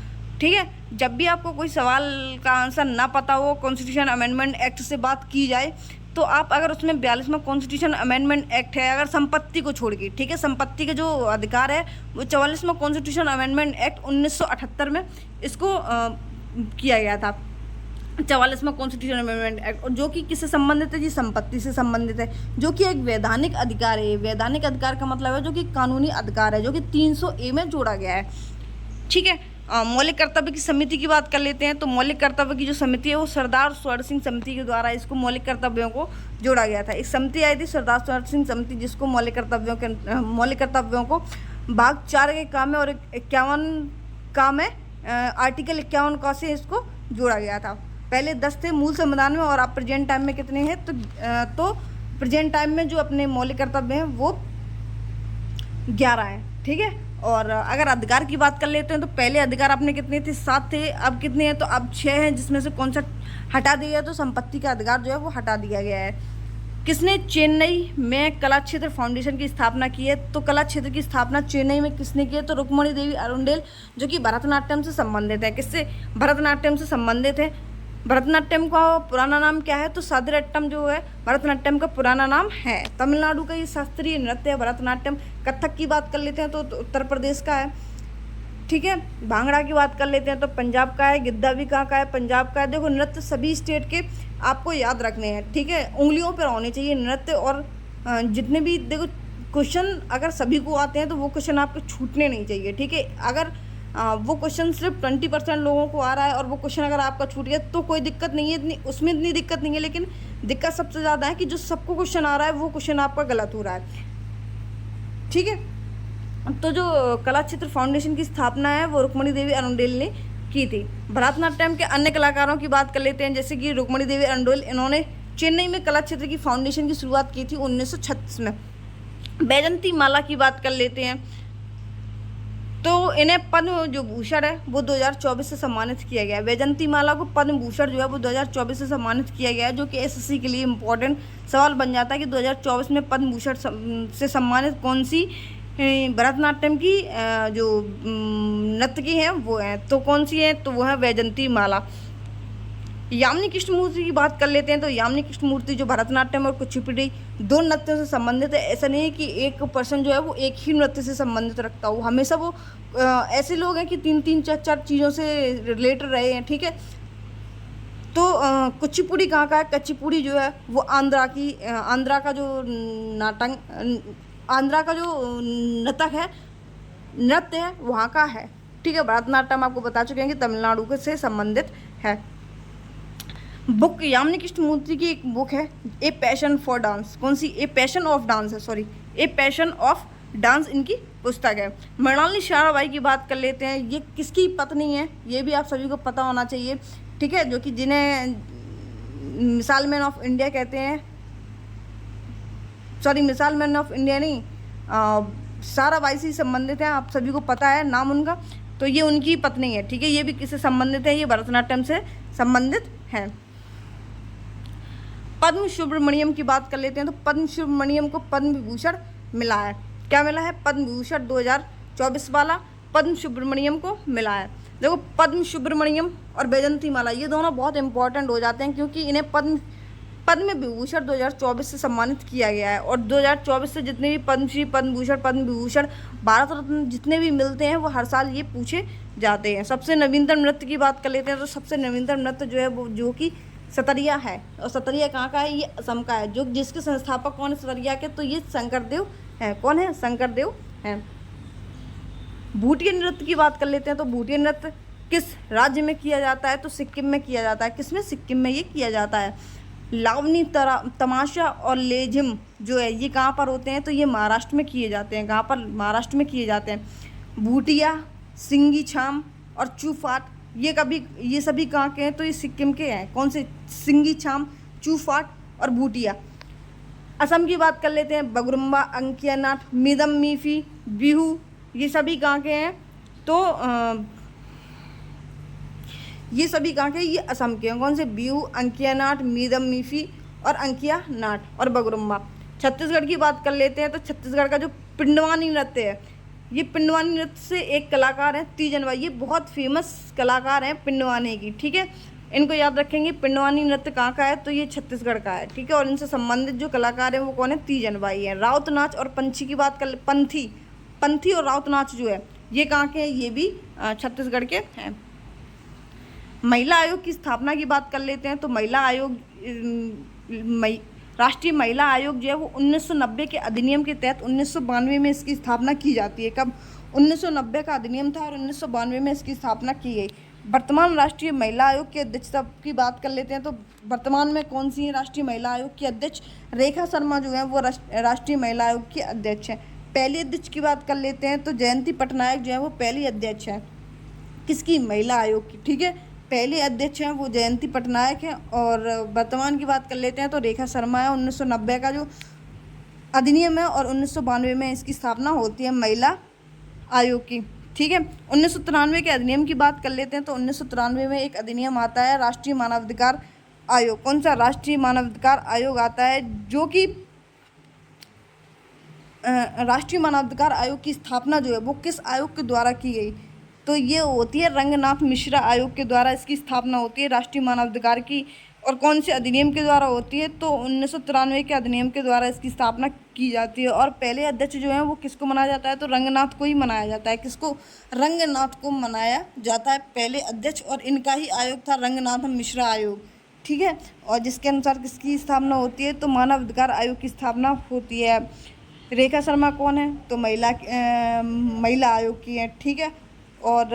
ठीक है। जब भी आपको कोई सवाल का आंसर ना पता हो कॉन्स्टिट्यूशन अमेंडमेंट एक्ट से बात की जाए, तो आप अगर उसमें 42वां कॉन्स्टिट्यूशन अमेंडमेंट एक्ट है, अगर संपत्ति को छोड़ के, ठीक है, संपत्ति के जो अधिकार है वो 44वां कॉन्स्टिट्यूशन अमेंडमेंट एक्ट 1978 में इसको किया गया था, 44वां कॉन्स्टिट्यूशन अमेंडमेंट एक्ट, और जो कि किससे संबंधित है जी, संपत्ति से संबंधित है, जो कि एक वैधानिक अधिकार है। वैधानिक अधिकार का मतलब है जो कि कानूनी अधिकार है, जो कि 300A में जोड़ा गया है, ठीक है। मौलिक कर्तव्य की समिति की बात कर लेते हैं, तो मौलिक कर्तव्य की जो समिति है वो सरदार स्वर्ण सिंह समिति के द्वारा इसको मौलिक कर्तव्यों को जोड़ा गया था। एक समिति आई थी सरदार स्वर्ण सिंह समिति, जिसको मौलिक कर्तव्यों को भाग 4 के काम है और 51 काम है, आर्टिकल 51 का से इसको जोड़ा गया था। पहले 10 थे मूल संविधान में और अब प्रेजेंट टाइम में कितने हैं, तो प्रेजेंट टाइम में जो अपने मौलिक कर्तव्य हैं वो 11 हैं, ठीक है। और अगर अधिकार की बात कर लेते हैं तो पहले अधिकार अपने कितने थे, 7 थे, अब कितने हैं, तो अब 6 हैं, जिसमें से कौन सा हटा दिया गया, तो संपत्ति का अधिकार जो है वो हटा दिया गया है। किसने चेन्नई में कला क्षेत्र फाउंडेशन की स्थापना की है, तो कला क्षेत्र की स्थापना चेन्नई में किसने की है, तो रुक्मणी देवी अरुंडेल, जो कि भरतनाट्यम से संबंधित है। किससे, भरतनाट्यम से संबंधित है। भरतनाट्यम का पुराना नाम क्या है, तो सादिरट्टम जो है भरतनाट्यम का पुराना नाम है। तमिलनाडु का ये शास्त्रीय नृत्य है भरतनाट्यम। कथक की बात कर लेते हैं तो उत्तर प्रदेश का है, ठीक है। भांगड़ा की बात कर लेते हैं तो पंजाब का है। गिद्धा भी कहाँ का है, पंजाब का है। देखो नृत्य सभी स्टेट के आपको याद रखने हैं, ठीक है, उंगलियों पर होने चाहिए नृत्य। और जितने भी देखो क्वेश्चन अगर सभी को आते हैं तो वो क्वेश्चन आपको छूटने नहीं चाहिए, ठीक है। अगर वो क्वेश्चन सिर्फ 20% लोगों को आ रहा है और वो क्वेश्चन अगर आपका छूट गया तो कोई दिक्कत नहीं है, उसमें इतनी दिक्कत नहीं है, लेकिन दिक्कत सबसे ज़्यादा है कि जो सबको क्वेश्चन आ रहा है वो क्वेश्चन आपका गलत हो रहा है, ठीक है। तो जो कला क्षेत्र फाउंडेशन की स्थापना है वो रुक्मणी देवी अरुंडेल ने की थी। भरतनाट्यम के अन्य कलाकारों की बात कर लेते हैं, जैसे कि रुक्मणी देवी अरुंडेल, इन्होंने चेन्नई में कला क्षेत्र की फाउंडेशन की शुरुआत की थी 1936 में। वैजंती माला की बात कर लेते हैं तो इन्हें पद्म जो भूषण है वो 2024 से सम्मानित किया गया है। वैजंती माला को पद्म भूषण जो है वो 2024 से सम्मानित किया गया है, जो कि एसएससी के लिए इम्पोर्टेंट सवाल बन जाता है कि 2024 में पद्म भूषण से सम्मानित कौन सी भरतनाट्यम की जो नर्तकी है वो है, तो कौन सी है, तो वो है वैजंती माला। यामिनी कृष्णमूर्ति की बात कर लेते हैं तो यामिनी कृष्णमूर्ति जो भरतनाट्यम और कुचिपुड़ी दो नृत्यों से संबंधित है। ऐसा नहीं है कि एक पर्सन जो है वो एक ही नृत्य से संबंधित रखता हो, हमेशा वो ऐसे लोग हैं कि 3-3, 4-4 चीज़ों से रिलेटेड रहे हैं, ठीक है। तो कुचिपुड़ी कहाँ का है, कुचिपुड़ी जो है वो आंध्रा का जो आंध्रा का जो नृत्य है वहाँ का है, ठीक है। भरतनाट्यम आपको बता चुके हैं कि तमिलनाडु के से संबंधित है। बुक यामिनी कृष्णमूर्ति की एक बुक है ए पैशन फॉर डांस, कौन सी, ए पैशन ऑफ डांस है, sorry, a passion of dance इनकी पुस्तक है। मृणालिनी साराभाई की बात कर लेते हैं, ये किसकी पत्नी है, ये भी आप सभी को पता होना चाहिए, ठीक है, जो कि जिन्हें मिसाइल मैन ऑफ इंडिया कहते हैं, sorry missile man of India नहीं, साराभाई से संबंधित है, आप सभी को पता है नाम उनका, तो ये उनकी पत्नी है, ठीक है। ये भी किससे संबंधित है, ये भरतनाट्यम से संबंधित है। पद्म सुब्रमण्यम की बात कर लेते हैं, तो पद्म सुब्रमण्यम को पद्म विभूषण मिला है, क्या मिला है, पद्म विभूषण 2024 वाला पद्म सुब्रमण्यम को मिला है। देखो पद्म सुब्रमण्यम और वैजयंती माला ये दोनों बहुत इंपॉर्टेंट हो जाते हैं, क्योंकि इन्हें पद्म विभूषण 2024 से सम्मानित किया गया है। और 2024 से जितने भी पद्मश्री, पद्म भूषण, पद्म विभूषण, भारत रत्न जितने भी मिलते हैं वो हर साल ये पूछे जाते हैं। सबसे नवीनतम नृत्य की बात कर लेते हैं, तो सबसे नवीनतम नृत्य जो है वो जो कि सतरिया है, और सतरिया कहाँ का है, ये असम का है। जो जिसके संस्थापक कौन है सतरिया के, तो ये शंकरदेव है, कौन है, शंकरदेव हैं। भूटिया नृत्य की बात कर लेते हैं, तो भूटिया नृत्य किस राज्य में किया जाता है, तो सिक्किम में किया जाता है। किसमें, सिक्किम में ये किया जाता है। लावनी, तमाशा और लेझिम जो है ये कहाँ पर होते हैं, तो ये महाराष्ट्र में किए जाते हैं। कहाँ पर, महाराष्ट्र में किए जाते हैं। भूटिया, सिंगी छाम और चूफाट ये सभी कहाँ के हैं, तो ये सिक्किम के हैं। कौन से, सिंगी छाम, चूफाट और भूटिया। असम की बात कर लेते हैं, बगरुम्बा, अंकिया नाट, मिदम मीफी, बिहू, ये सभी कहाँ के हैं, तो ये सभी कहाँ के, ये असम के हैं। कौन से, बिहू, अंकिया नाट, मीदम मीफी और अंकिया नाट और बगरुम्बा। छत्तीसगढ़ की बात कर लेते हैं, तो छत्तीसगढ़ का जो पिंडवानी नृत्य है, ये पिंडवानी नृत्य से एक कलाकार हैं तीजन, ये बहुत फेमस कलाकार हैं पिंडवानी की, ठीक है। इनको याद रखेंगे। पिंडवानी नृत्य कहाँ का है, तो ये छत्तीसगढ़ का है, ठीक है। और इनसे संबंधित जो कलाकार हैं वो कौन है, तीजन बाई है। राउत नाच और पंछी की बात कर, पंथी और राउत नाच जो है ये कहाँ के हैं, ये भी छत्तीसगढ़ के हैं। महिला आयोग की स्थापना की बात कर लेते हैं, तो महिला आयोग, राष्ट्रीय महिला आयोग जो है वो 1990 के अधिनियम के तहत 1992 में इसकी स्थापना की जाती है। कब, 1990 का अधिनियम था और 1992 में इसकी स्थापना की गई। वर्तमान राष्ट्रीय महिला आयोग की अध्यक्षता की बात कर लेते हैं, तो वर्तमान में कौन सी है राष्ट्रीय महिला आयोग की अध्यक्ष, रेखा शर्मा जो है वो राष्ट्रीय महिला आयोग की अध्यक्ष है। पहली अध्यक्ष की बात कर लेते हैं, तो जयंती पटनायक जो है वो पहली अध्यक्ष है, किसकी, महिला आयोग की, ठीक है। पहले अध्यक्ष हैं वो जयंती पटनायक हैं। और वर्तमान की बात कर लेते हैं, तो रेखा शर्मा है। 1990 का जो अधिनियम है और 1992 में इसकी स्थापना होती है महिला आयोग की, ठीक है। 1993 के अधिनियम की बात कर लेते हैं, तो 1993 में एक अधिनियम आता है राष्ट्रीय मानवाधिकार आयोग। कौन सा, राष्ट्रीय मानवाधिकार आयोग आता है, जो कि राष्ट्रीय मानवाधिकार आयोग की स्थापना जो है वो किस आयोग के द्वारा की गई, तो ये होती है रंगनाथ मिश्रा आयोग के द्वारा इसकी स्थापना होती है राष्ट्रीय मानवाधिकार की। और कौन से अधिनियम के द्वारा होती है, तो 1993 के अधिनियम के द्वारा इसकी स्थापना की जाती है। और पहले अध्यक्ष जो है वो किसको मनाया जाता है, तो रंगनाथ को ही मनाया जाता है। किसको, रंगनाथ को मनाया जाता है पहले अध्यक्ष, और इनका ही आयोग था रंगनाथ मिश्रा आयोग, ठीक है। और जिसके अनुसार किसकी स्थापना होती है, तो मानवाधिकार आयोग की स्थापना होती है। रेखा शर्मा कौन है, तो महिला आयोग की है, ठीक है। और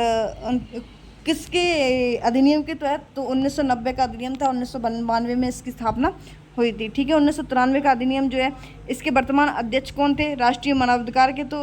किसके अधिनियम के तहत, तो 1990 का अधिनियम था, 1992 में इसकी स्थापना हुई थी, ठीक है। 1993 का अधिनियम जो है इसके वर्तमान अध्यक्ष कौन थे, राष्ट्रीय मानवाधिकार के, तो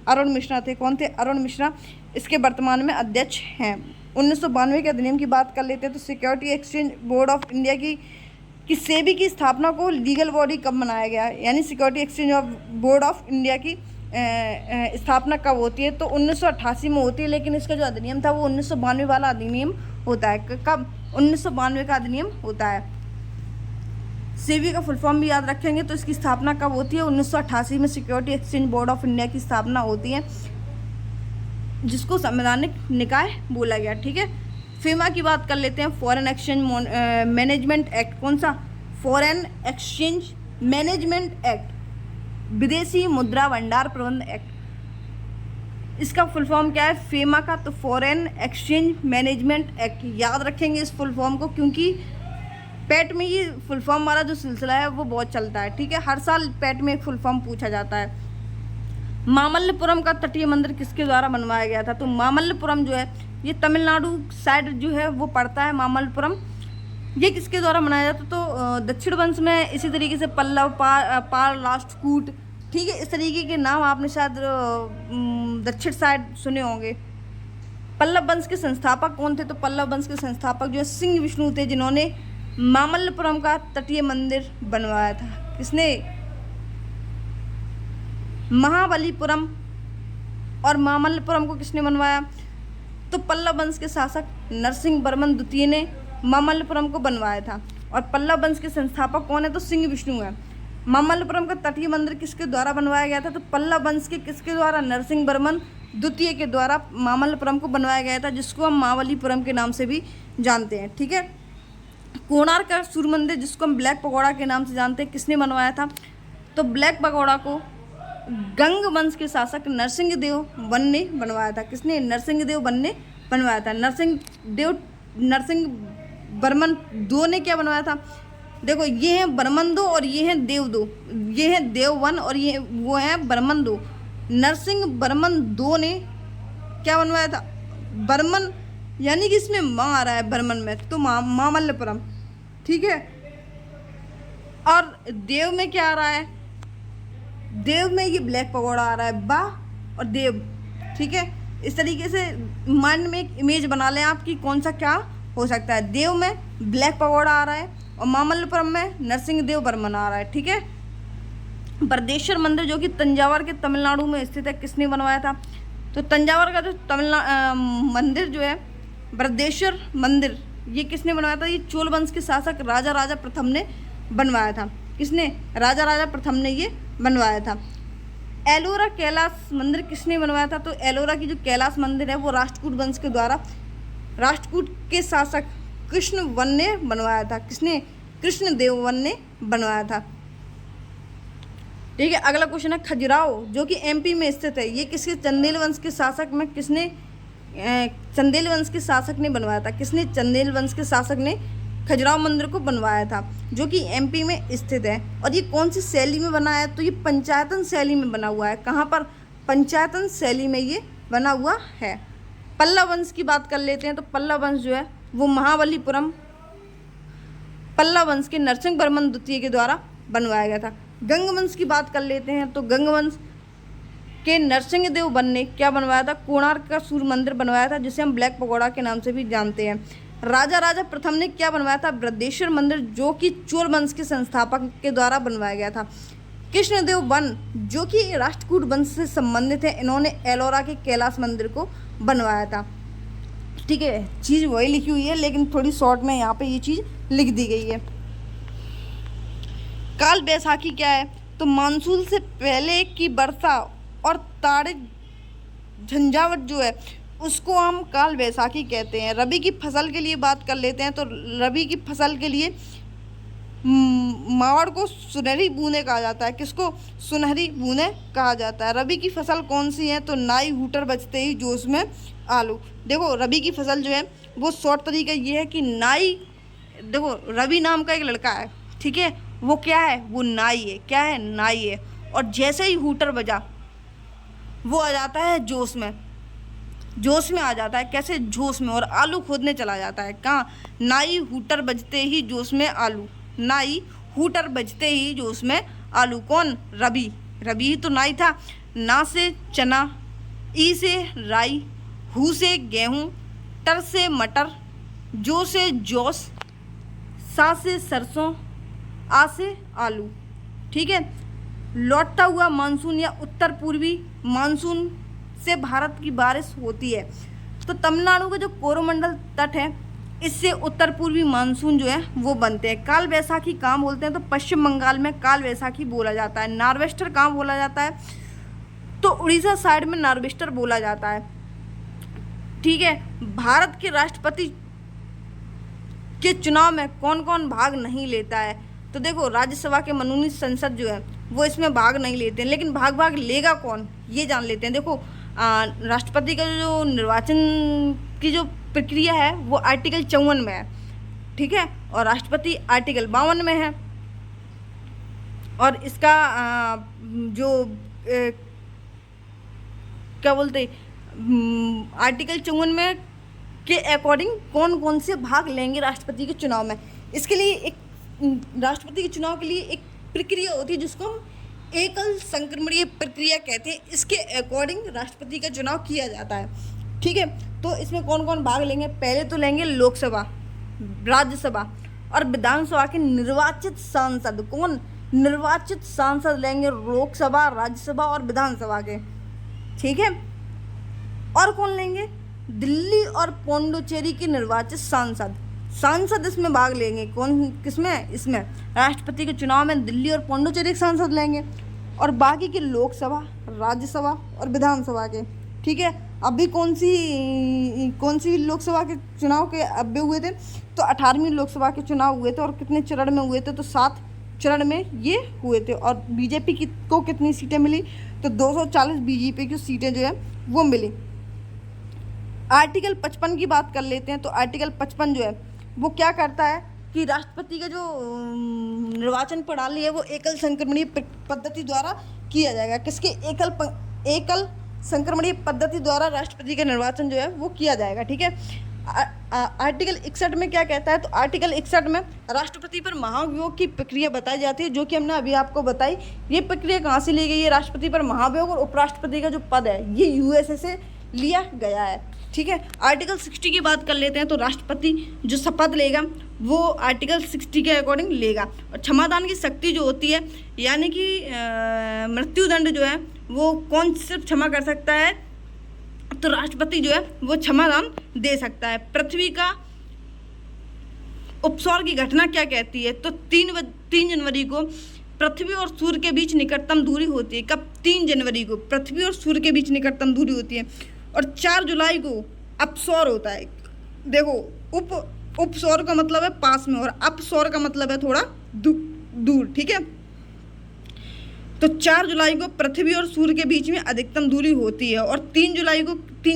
अरुण मिश्रा थे। कौन थे, अरुण मिश्रा इसके वर्तमान में अध्यक्ष हैं। 1992 के अधिनियम की बात कर लेते हैं, तो security exchange board of India की सेबी की स्थापना को लीगल बॉडी कब बनाया गया, यानी security exchange board of India की स्थापना कब होती है, तो 1988 में होती है। लेकिन इसका जो अधिनियम था वो 1992 वाला अधिनियम होता है। कब, 1992 का अधिनियम होता है। सेबी का फुल फॉर्म भी याद रखेंगे, तो इसकी स्थापना कब होती है, 1988 में security exchange board of India की स्थापना होती है, जिसको संवैधानिक निकाय बोला गया, ठीक है। फीमा की बात कर लेते हैं, फॉरेन एक्सचेंज मैनेजमेंट एक्ट। कौन सा, फॉरेन एक्सचेंज मैनेजमेंट एक्ट, विदेशी मुद्रा भंडार प्रबंध एक्ट। इसका फुल फॉर्म क्या है, फीमा का, तो फॉरेन एक्सचेंज मैनेजमेंट एक्ट। याद रखेंगे इस फुल फॉर्म को, क्योंकि पैट में ये फुल फॉर्म वाला जो सिलसिला है वो बहुत चलता है, ठीक है। हर साल पैट में एक फुल फॉर्म पूछा जाता है। मामल्लपुरम का तटीय मंदिर किसके द्वारा बनवाया गया था? तो मामल्लपुरम जो है ये तमिलनाडु साइड जो है वो पड़ता है मामल्लपुरम। ये किसके द्वारा बनाया जाता? तो दक्षिण वंश में इसी तरीके से पल्लव, पाल, राष्ट्रकूट, ठीक है, इस तरीके के नाम आपने शायद दक्षिण साइड सुने होंगे। पल्लव वंश के संस्थापक कौन थे? तो पल्लव वंश के संस्थापक जो है सिंह विष्णु थे, जिन्होंने मामल्लपुरम का तटीय मंदिर बनवाया था। किसने? महाबलीपुरम और मामल्लपुरम को किसने बनवाया? तो पल्लव वंश के शासक नरसिंह वर्मन द्वितीय ने मामल्लपुरम को बनवाया था। और पल्लव वंश के संस्थापक कौन है? तो सिंह विष्णु है। मामल्लपुरम का तटीय मंदिर किसके द्वारा बनवाया गया था? तो पल्लव वंश के किसके द्वारा? नरसिंह वर्मन द्वितीय के द्वारा मामल्लपुरम को बनवाया गया था, जिसको हम महाबलीपुरम के नाम से भी जानते हैं, ठीक है। कोणार्क का सूर्य मंदिर, जिसको हम ब्लैक पगोड़ा के नाम से जानते हैं, किसने बनवाया था? तो ब्लैक पगोड़ा को गंग वंश के शासक नरसिंह देव वन ने बनवाया था। किसने? नरसिंह देव वन ने बनवाया था। नरसिंह वर्मन दो ने क्या बनवाया था? देखो, ये हैं बर्मन दो और ये हैं देव दो, ये हैं देव वन और ये वो हैं बर्मन दो। नरसिंह वर्मन दो ने क्या बनवाया था? बर्मन, यानी कि इसमें माँ आ रहा है बर्मन में, तो मामल्लपुरम, ठीक है। और देव में क्या आ रहा है? देव में ये ब्लैक पगोड़ा आ रहा है, बा और देव, ठीक है। इस तरीके से माइंड में एक इमेज बना लें आप कि कौन सा क्या हो सकता है। देव में ब्लैक पगोड़ा आ रहा है और मामल्लपुरम में नरसिंह देव बर्मन आ रहा है, ठीक है। बृहदेश्वर मंदिर, जो कि तंजावर के तमिलनाडु में स्थित है, किसने बनवाया था? तो तंजावर का जो मंदिर जो है बृहदेश्वर मंदिर, ये किसने बनवाया था? ये चोल वंश के शासक राजा राजा प्रथम ने बनवाया था। किसने? राजा राजा प्रथम ने ये बनवाया था। एलोरा कैलाश मंदिर किसने बनवाया था? तो एलोरा की जो कैलाश मंदिर है वो राष्ट्रकूट वंश के द्वारा राष्ट्रकूट के शासक कृष्ण वन ने बनवाया था। किसने? कृष्ण देव वन ने बनवाया था, ठीक है। अगला क्वेश्चन है खजुराहो, जो कि एमपी में स्थित है, ये किसके? चंदेल वंश के शासक में किसने? चंदेल वंश के शासक ने बनवाया था। किसने? चंदेल वंश के शासक ने खजुराहो मंदिर को बनवाया था, जो कि एमपी में स्थित है। और ये कौन सी शैली में बना है? तो ये पंचायतन शैली में बना हुआ है। कहाँ पर? पंचायतन शैली में ये बना हुआ है। पल्लव वंश की बात कर लेते हैं, तो पल्लव वंश जो है वो महाबलीपुरम पल्लव वंश के नरसिंह वर्मन द्वितीय के द्वारा बनवाया गया था। गंग वंश की बात कर लेते हैं, तो गंग वंश के नरसिंह देव वन ने क्या बनवाया था? कोणार्क का सूर्य मंदिर बनवाया था, जिसे हम ब्लैक पगोड़ा के नाम से भी जानते हैं। राजा राजा प्रथम ने क्या बनवाया था? बृहदेश्वर मंदिर, जो कि चोल वंश के संस्थापक के द्वारा बनवाया गया था। कृष्णदेव वन, जो कि राष्ट्रकूट वंश से संबंधित है, इन्होंने एलोरा के कैलाश मंदिर को बनवाया था, ठीक है। चीज़ वही लिखी हुई है, लेकिन थोड़ी शॉर्ट में यहाँ पे ये चीज़ लिख दी गई है। काल बैसाखी क्या है? तो मानसून से पहले की वर्षा और ताड़ित झंझावट जो है उसको हम काल बैसाखी कहते हैं। रबी की फसल के लिए बात कर लेते हैं, तो रबी की फसल के लिए मावड़ को सुनहरी बूंदें कहा जाता है। किसको? सुनहरी बूंदें कहा जाता है। रबी की फसल कौन सी है? तो नाई हूटर बजते ही जोश में आलू। देखो, रबी की फसल जो है वो शॉर्ट तरीका ये है कि नाई, देखो रवि नाम का एक लड़का है, ठीक है, वो क्या है? वो नाई है। क्या है? नाई है। और जैसे ही हूटर बजा वो आ जाता है जोश में, जोश में आ जाता है। कैसे? जोश में। और आलू खोदने चला जाता है। कहाँ? नाई हूटर बजते ही जोश में आलू। नाई हूटर बजते ही जोश में आलू। कौन? रबी। रबी ही तो नाई था। ना से चना, ई से राई, हू से गेहूँ, टर से मटर, जो से जोश, सा से सरसों, आ से आलू, ठीक है। लौटता हुआ मानसून या उत्तर पूर्वी मानसून से भारत की बारिश होती है। तो तमिलनाडु का जो कोरोमंडल तट है, इससे उत्तर पूर्वी मानसून जो है वो बनते हैं। काल बैसाखी कहाँ बोलते हैं? तो पश्चिम बंगाल में काल बैसाखी बोला जाता है। नार्वेस्टर कहाँ बोला जाता है? तो उड़ीसा साइड में नार्वेस्टर बोला जाता है, ठीक है। भारत के राष्ट्रपति के चुनाव में कौन कौन भाग नहीं लेता है? तो देखो, राज्यसभा के मनोनीत संसद जो है वो इसमें भाग नहीं लेते हैं, लेकिन भाग लेगा कौन, ये जान लेते हैं। देखो, राष्ट्रपति का जो निर्वाचन की जो प्रक्रिया है वो आर्टिकल 54 में है। ठीक है, और राष्ट्रपति आर्टिकल 52 में है। और इसका जो क्या बोलते आर्टिकल 54 में के अकॉर्डिंग कौन कौन से भाग लेंगे राष्ट्रपति के चुनाव में। इसके लिए एक राष्ट्रपति के चुनाव के लिए एक प्रक्रिया होती है जिसको हम एकल संक्रमणीय प्रक्रिया कहते हैं। इसके अकॉर्डिंग राष्ट्रपति का चुनाव किया जाता है, ठीक है। तो इसमें कौन कौन भाग लेंगे? पहले तो लेंगे लोकसभा, राज्यसभा और विधानसभा के निर्वाचित सांसद। कौन? निर्वाचित सांसद लेंगे लोकसभा, राज्यसभा और विधानसभा के, ठीक है। और कौन लेंगे? दिल्ली और पौंडुचेरी के निर्वाचित सांसद इसमें भाग लेंगे। कौन? किसमें? इसमें राष्ट्रपति के चुनाव में दिल्ली और पौंडुचेरी के सांसद लेंगे, और बाकी के लोकसभा, राज्यसभा और विधानसभा के, ठीक है। अभी कौन सी लोकसभा के चुनाव के अभी हुए थे? तो 18वीं लोकसभा के चुनाव हुए थे, और कितने चरण में हुए थे? तो 7 चरण में ये हुए थे। और बीजेपी को कितनी सीटें मिली? तो 240 बीजेपी की सीटें जो है वो मिली। आर्टिकल 55 की बात कर लेते हैं। तो आर्टिकल 55 जो है वो क्या करता है कि राष्ट्रपति का जो निर्वाचन प्रणाली है वो एकल संक्रमणीय पद्धति द्वारा किया जाएगा। किसके? एकल संक्रमणीय पद्धति द्वारा राष्ट्रपति का निर्वाचन जो है वो किया जाएगा, ठीक है। आर्टिकल 61 में क्या कहता है? तो आर्टिकल 61 में राष्ट्रपति पर महाभियोग की प्रक्रिया बताई जाती है, जो कि हमने अभी आपको बताई। ये प्रक्रिया कहाँ से ली गई है? राष्ट्रपति पर महाभियोग और उपराष्ट्रपति का जो पद है ये यूएसए से लिया गया है, ठीक है। आर्टिकल 60 की बात कर लेते हैं। तो राष्ट्रपति जो शपथ लेगा वो आर्टिकल 60 के अकॉर्डिंग लेगा। और क्षमादान की शक्ति जो होती है, यानी कि मृत्युदंड जो है वो कौन सिर्फ क्षमा कर सकता है? तो राष्ट्रपति जो है वो क्षमादान दे सकता है। पृथ्वी का उपसौर की घटना क्या कहती है? तो 3 जनवरी को पृथ्वी और सूर्य के बीच निकटतम दूरी होती है। कब? 3 जनवरी को पृथ्वी और सूर्य के बीच निकटतम दूरी होती है। और 4 जुलाई को अपसौर होता है। देखो, उपसौर का मतलब है पास में, और अपसौर का मतलब है थोड़ा दूर, ठीक है। तो 4 जुलाई को पृथ्वी और सूर्य के बीच में अधिकतम दूरी होती है। और 3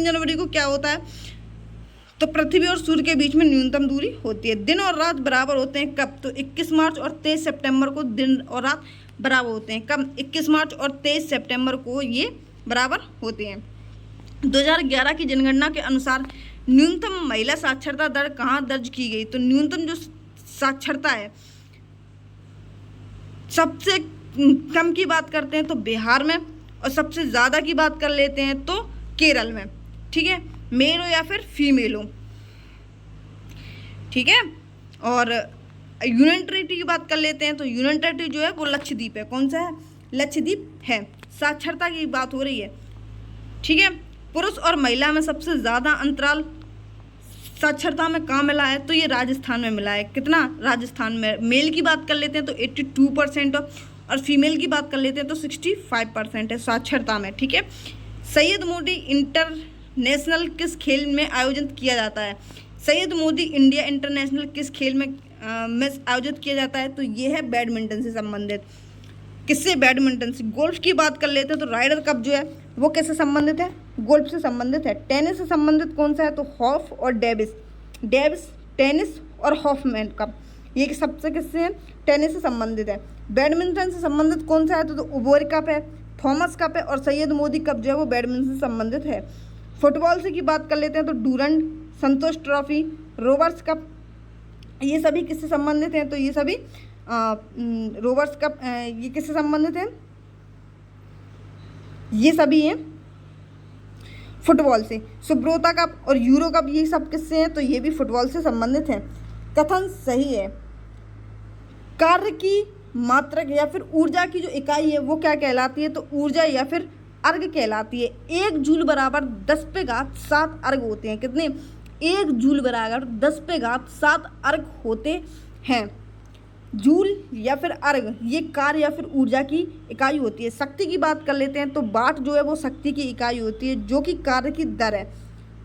जनवरी को क्या होता है? तो पृथ्वी और सूर्य के बीच में न्यूनतम दूरी होती है। दिन और रात बराबर होते हैं। कब? तो 21 मार्च और 23 सितंबर को दिन और रात बराबर होते हैं। कब? 21 मार्च और 23 सितंबर को ये बराबर होते हैं। 2011 की जनगणना के अनुसार न्यूनतम महिला साक्षरता दर कहाँ दर्ज की गई? तो न्यूनतम जो साक्षरता है, सबसे कम की बात करते हैं तो बिहार में, और सबसे ज़्यादा की बात कर लेते हैं तो केरल में, ठीक है। मेल हो या फिर फीमेल हो, ठीक है। और यूनियन टेरिटरी की बात कर लेते हैं। तो यूनियन टेरिटरी जो है वो लक्षद्वीप है। कौन सा है? लक्षद्वीप है। साक्षरता की बात हो रही है, ठीक है। पुरुष और महिला में सबसे ज़्यादा अंतराल साक्षरता में कहाँ मिला है? तो ये राजस्थान में मिला है। कितना? राजस्थान में। मेल की बात कर लेते हैं तो 82%, और फीमेल की बात कर लेते हैं तो 65% है साक्षरता में, ठीक है। सैयद मोदी इंटरनेशनल किस खेल में आयोजित किया जाता है? सैयद मोदी इंडिया इंटरनेशनल किस खेल में आयोजित किया जाता है? तो ये है बैडमिंटन से संबंधित। किससे? बैडमिंटन से। गोल्फ की बात कर लेते हैं तो राइडर कप जो है वो किससे संबंधित है? गोल्फ से संबंधित है। टेनिस से संबंधित कौन सा है? तो हॉफ और डेविस, टेनिस और हॉफमैन कप, ये सबसे किससे है? टेनिस से संबंधित है। बैडमिंटन से संबंधित कौन सा है? तो ओबोरी कप है, थॉमस कप है, और सैयद मोदी कप जो है वो बैडमिंटन से संबंधित है। फुटबॉल से की बात कर लेते हैं तो डूरंड, संतोष ट्रॉफी, रोवर्स कप, ये सभी किससे संबंधित हैं? तो ये सभी रोवर्स कप ये किससे संबंधित हैं? ये सभी हैं फुटबॉल से। सुब्रोता कप और यूरो कप ये सब किससे हैं? तो ये भी फुटबॉल से संबंधित हैं। कथन सही है। कार्य की मात्रक या फिर ऊर्जा की जो इकाई है वो क्या कहलाती है? तो ऊर्जा या फिर अर्घ कहलाती है। 1 जूल बराबर 10⁻7 अर्घ होते हैं। कितने? 1 जूल बराबर 10⁻7 अर्घ होते हैं। जूल या फिर अर्घ ये कार्य या फिर ऊर्जा की इकाई होती है। शक्ति की बात कर लेते हैं तो वाट जो है वो शक्ति की इकाई होती है, जो कि कार्य की दर है।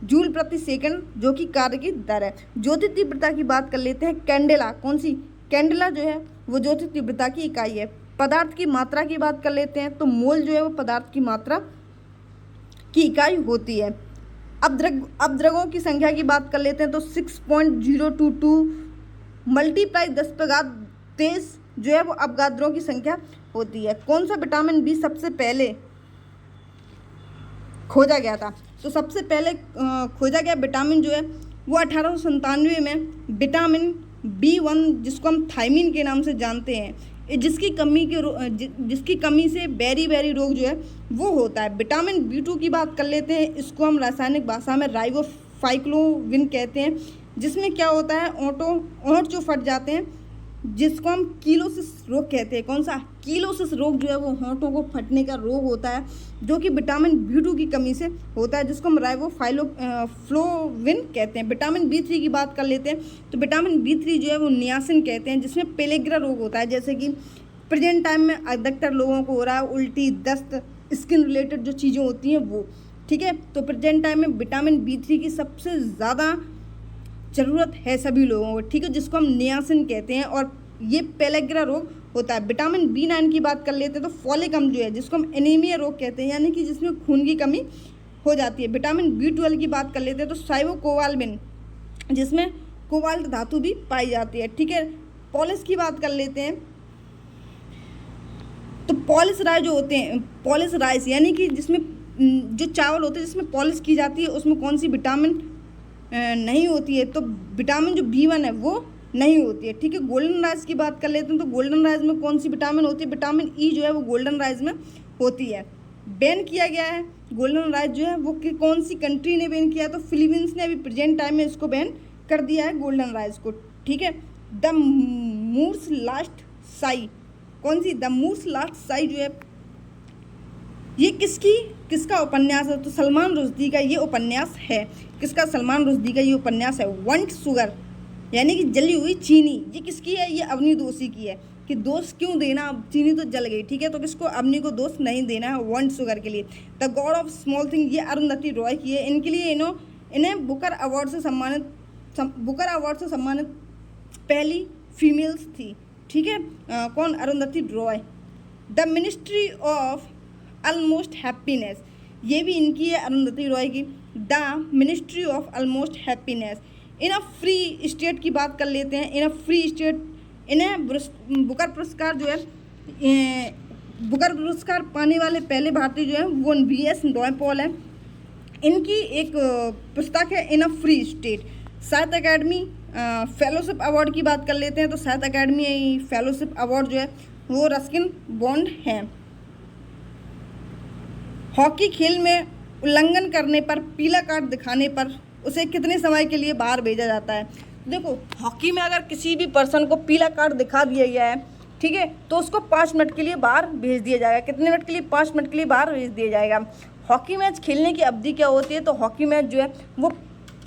जूल प्रति सेकंड जो कि कार्य की दर है। ज्योति तीव्रता की बात कर लेते हैं। कैंडेला, कौन सी? कैंडेला जो है वो ज्योति तीव्रता की इकाई है। पदार्थ की मात्रा की बात कर लेते हैं तो मोल जो है वो पदार्थ की मात्रा की इकाई होती है। अपद्रव्यों की संख्या की बात कर लेते हैं तो 6.022 मल्टीप्लाई 10 पे घात 23 जो है वो अवगाद्रों की संख्या होती है। कौन सा विटामिन बी सबसे पहले खोजा गया था? तो सबसे पहले खोजा गया विटामिन जो है वो 1897 में विटामिन B1 जिसको हम थायमीन के नाम से जानते हैं, जिसकी कमी से बेरी रोग जो है वो होता है। विटामिन B2 की बात कर लेते हैं, इसको हम रासायनिक भाषा में राइबोफ्लाविन कहते हैं, जिसमें क्या होता है ओंठ जो फट जाते हैं जिसको हम कीलोसिस रोग कहते हैं। कौन सा? कीलोसिस रोग जो है वो होंठों को फटने का रोग होता है जो कि विटामिन B2 की कमी से होता है, जिसको हम राइबोफ्लाविन कहते हैं। विटामिन B3 की बात कर लेते हैं, तो विटामिन B3 जो है वो नियासिन कहते हैं, जिसमें पेलेग्रा रोग होता है, जैसे कि प्रेजेंट टाइम में अधिकतर लोगों को हो रहा है उल्टी, दस्त, स्किन रिलेटेड जो चीज़ें होती हैं वो, ठीक है। तो प्रेजेंट टाइम में विटामिन B3 की सबसे ज़्यादा ज़रूरत है सभी लोगों को, ठीक है, जिसको हम नियासिन कहते हैं, और ये पेलेग्रा रोग होता है। विटामिन B9 की बात कर लेते हैं, तो फॉलिक अम्ल जो है जिसको हम एनीमिया रोग कहते हैं, यानी कि जिसमें खून की कमी हो जाती है। विटामिन B12 की बात कर लेते हैं, तो साइबोकोबाल्मिन जिसमें कोबाल्ट धातु भी पाई जाती है, ठीक है। पॉलिश की बात कर लेते हैं, तो पॉलिश राइस जो होते हैं, पॉलिश राइस यानी कि जिसमें जो चावल होते हैं जिसमें पॉलिश की जाती है, उसमें कौन सी विटामिन नहीं होती है? तो विटामिन जो B1 है वो नहीं होती है, ठीक है। गोल्डन राइस की बात कर लेते हैं, तो गोल्डन राइस में कौन सी विटामिन होती है? विटामिन ई जो है वो गोल्डन राइस में होती है। बैन किया गया है गोल्डन राइस जो है वो कौन सी कंट्री ने बैन किया है? तो फिलीपींस ने अभी प्रेजेंट टाइम में इसको बैन कर दिया है गोल्डन राइस को, ठीक है। द मूर्स लास्ट साई, कौन सी? द मूर्स लास्ट साई जो है ये किसका उपन्यास है? तो सलमान रुश्दी का ये उपन्यास है। किसका? सलमान रुश्दी का ये उपन्यास है। वंट शुगर यानी कि जली हुई चीनी, ये किसकी है? ये अवनी दोषी की है। कि दोष क्यों देना, चीनी तो जल गई, ठीक है, तो किसको? अवनी को दोष नहीं देना है वंट शुगर के लिए। The God of small thing, ये अरुंधति रॉय की है। इनके लिए इन्हें बुकर अवार्ड से सम्मानित पहली फीमेल्स थी, ठीक है। कौन? Arundhati Roy. The ministry of almost happiness, ये भी इनकी है अरुंधति रॉय की। The ministry of almost happiness. In a free state की बात कर लेते हैं। इन अ फ्री स्टेट इन्हें बुकर पुरस्कार जो है, बुकर पुरस्कार पाने वाले पहले भारतीय जो है वो V.S. नॉयपॉल है। इनकी एक पुस्तक है इन अ फ्री स्टेट। साहित्य अकेडमी फेलोशिप अवार्ड की बात कर लेते हैं, तो साहित्य अकेडमी फेलोशिप अवार्ड जो है वो रस्किन बॉन्ड है। हॉकी खेल में उल्लंघन करने पर, पीला कार्ड दिखाने पर उसे कितने समय के लिए बाहर भेजा जाता है? देखो, हॉकी में अगर किसी भी पर्सन को पीला कार्ड दिखा दिया गया है, ठीक है, तो उसको 5 मिनट के लिए बाहर भेज दिया जाएगा। कितने मिनट के लिए? 5 मिनट के लिए बाहर भेज दिया जाएगा। हॉकी मैच खेलने की अवधि क्या होती है? तो हॉकी मैच जो है वो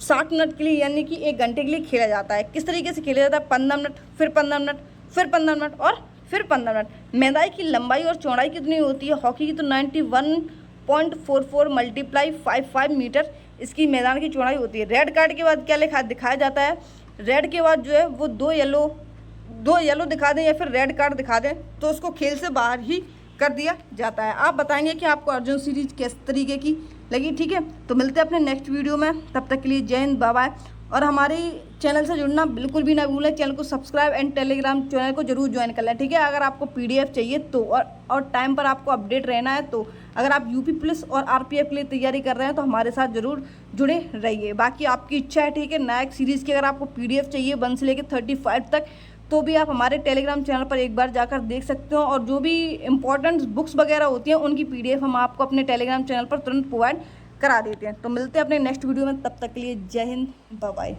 60 मिनट के लिए यानी कि 1 घंटे के लिए खेला जाता है। किस तरीके से खेला जाता है? 15 मिनट, फिर 15 मिनट, फिर 15 मिनट और फिर 15 मिनट। मैदान की लंबाई और चौड़ाई कितनी होती है हॉकी की? तो 91.44 × 55 मीटर इसकी मैदान की चौड़ाई होती है। रेड कार्ड के बाद क्या दिखाया जाता है? रेड के बाद जो है वो दो येलो दिखा दें या फिर रेड कार्ड दिखा दें तो उसको खेल से बाहर ही कर दिया जाता है। आप बताएंगे कि आपको अर्जुन सीरीज किस तरीके की लगी, ठीक है। तो मिलते हैं अपने नेक्स्ट वीडियो में, तब तक के लिए जय हिंद, बाय बाय। और हमारे चैनल से जुड़ना बिल्कुल भी ना भूलें। चैनल को सब्सक्राइब एंड टेलीग्राम चैनल को जरूर ज्वाइन कर लें, ठीक है। अगर आपको PDF चाहिए तो और टाइम पर आपको अपडेट रहना है, तो अगर आप UP पुलिस और RPF के लिए तैयारी कर रहे हैं तो हमारे साथ ज़रूर जुड़े रहिए। बाकी आपकी इच्छा है, ठीक है। नायक सीरीज़ की अगर आपको PDF चाहिए 1 से लेकर 35 तक, तो भी आप हमारे टेलीग्राम चैनल पर एक बार जाकर देख सकते हो। और जो भी इंपॉर्टेंट बुक्स वगैरह होती हैं उनकी PDF हम आपको अपने टेलीग्राम चैनल पर तुरंत प्रोवाइड करा देते हैं। तो मिलते हैं अपने नेक्स्ट वीडियो में, तब तक के लिए जय हिंद, बाय बाय।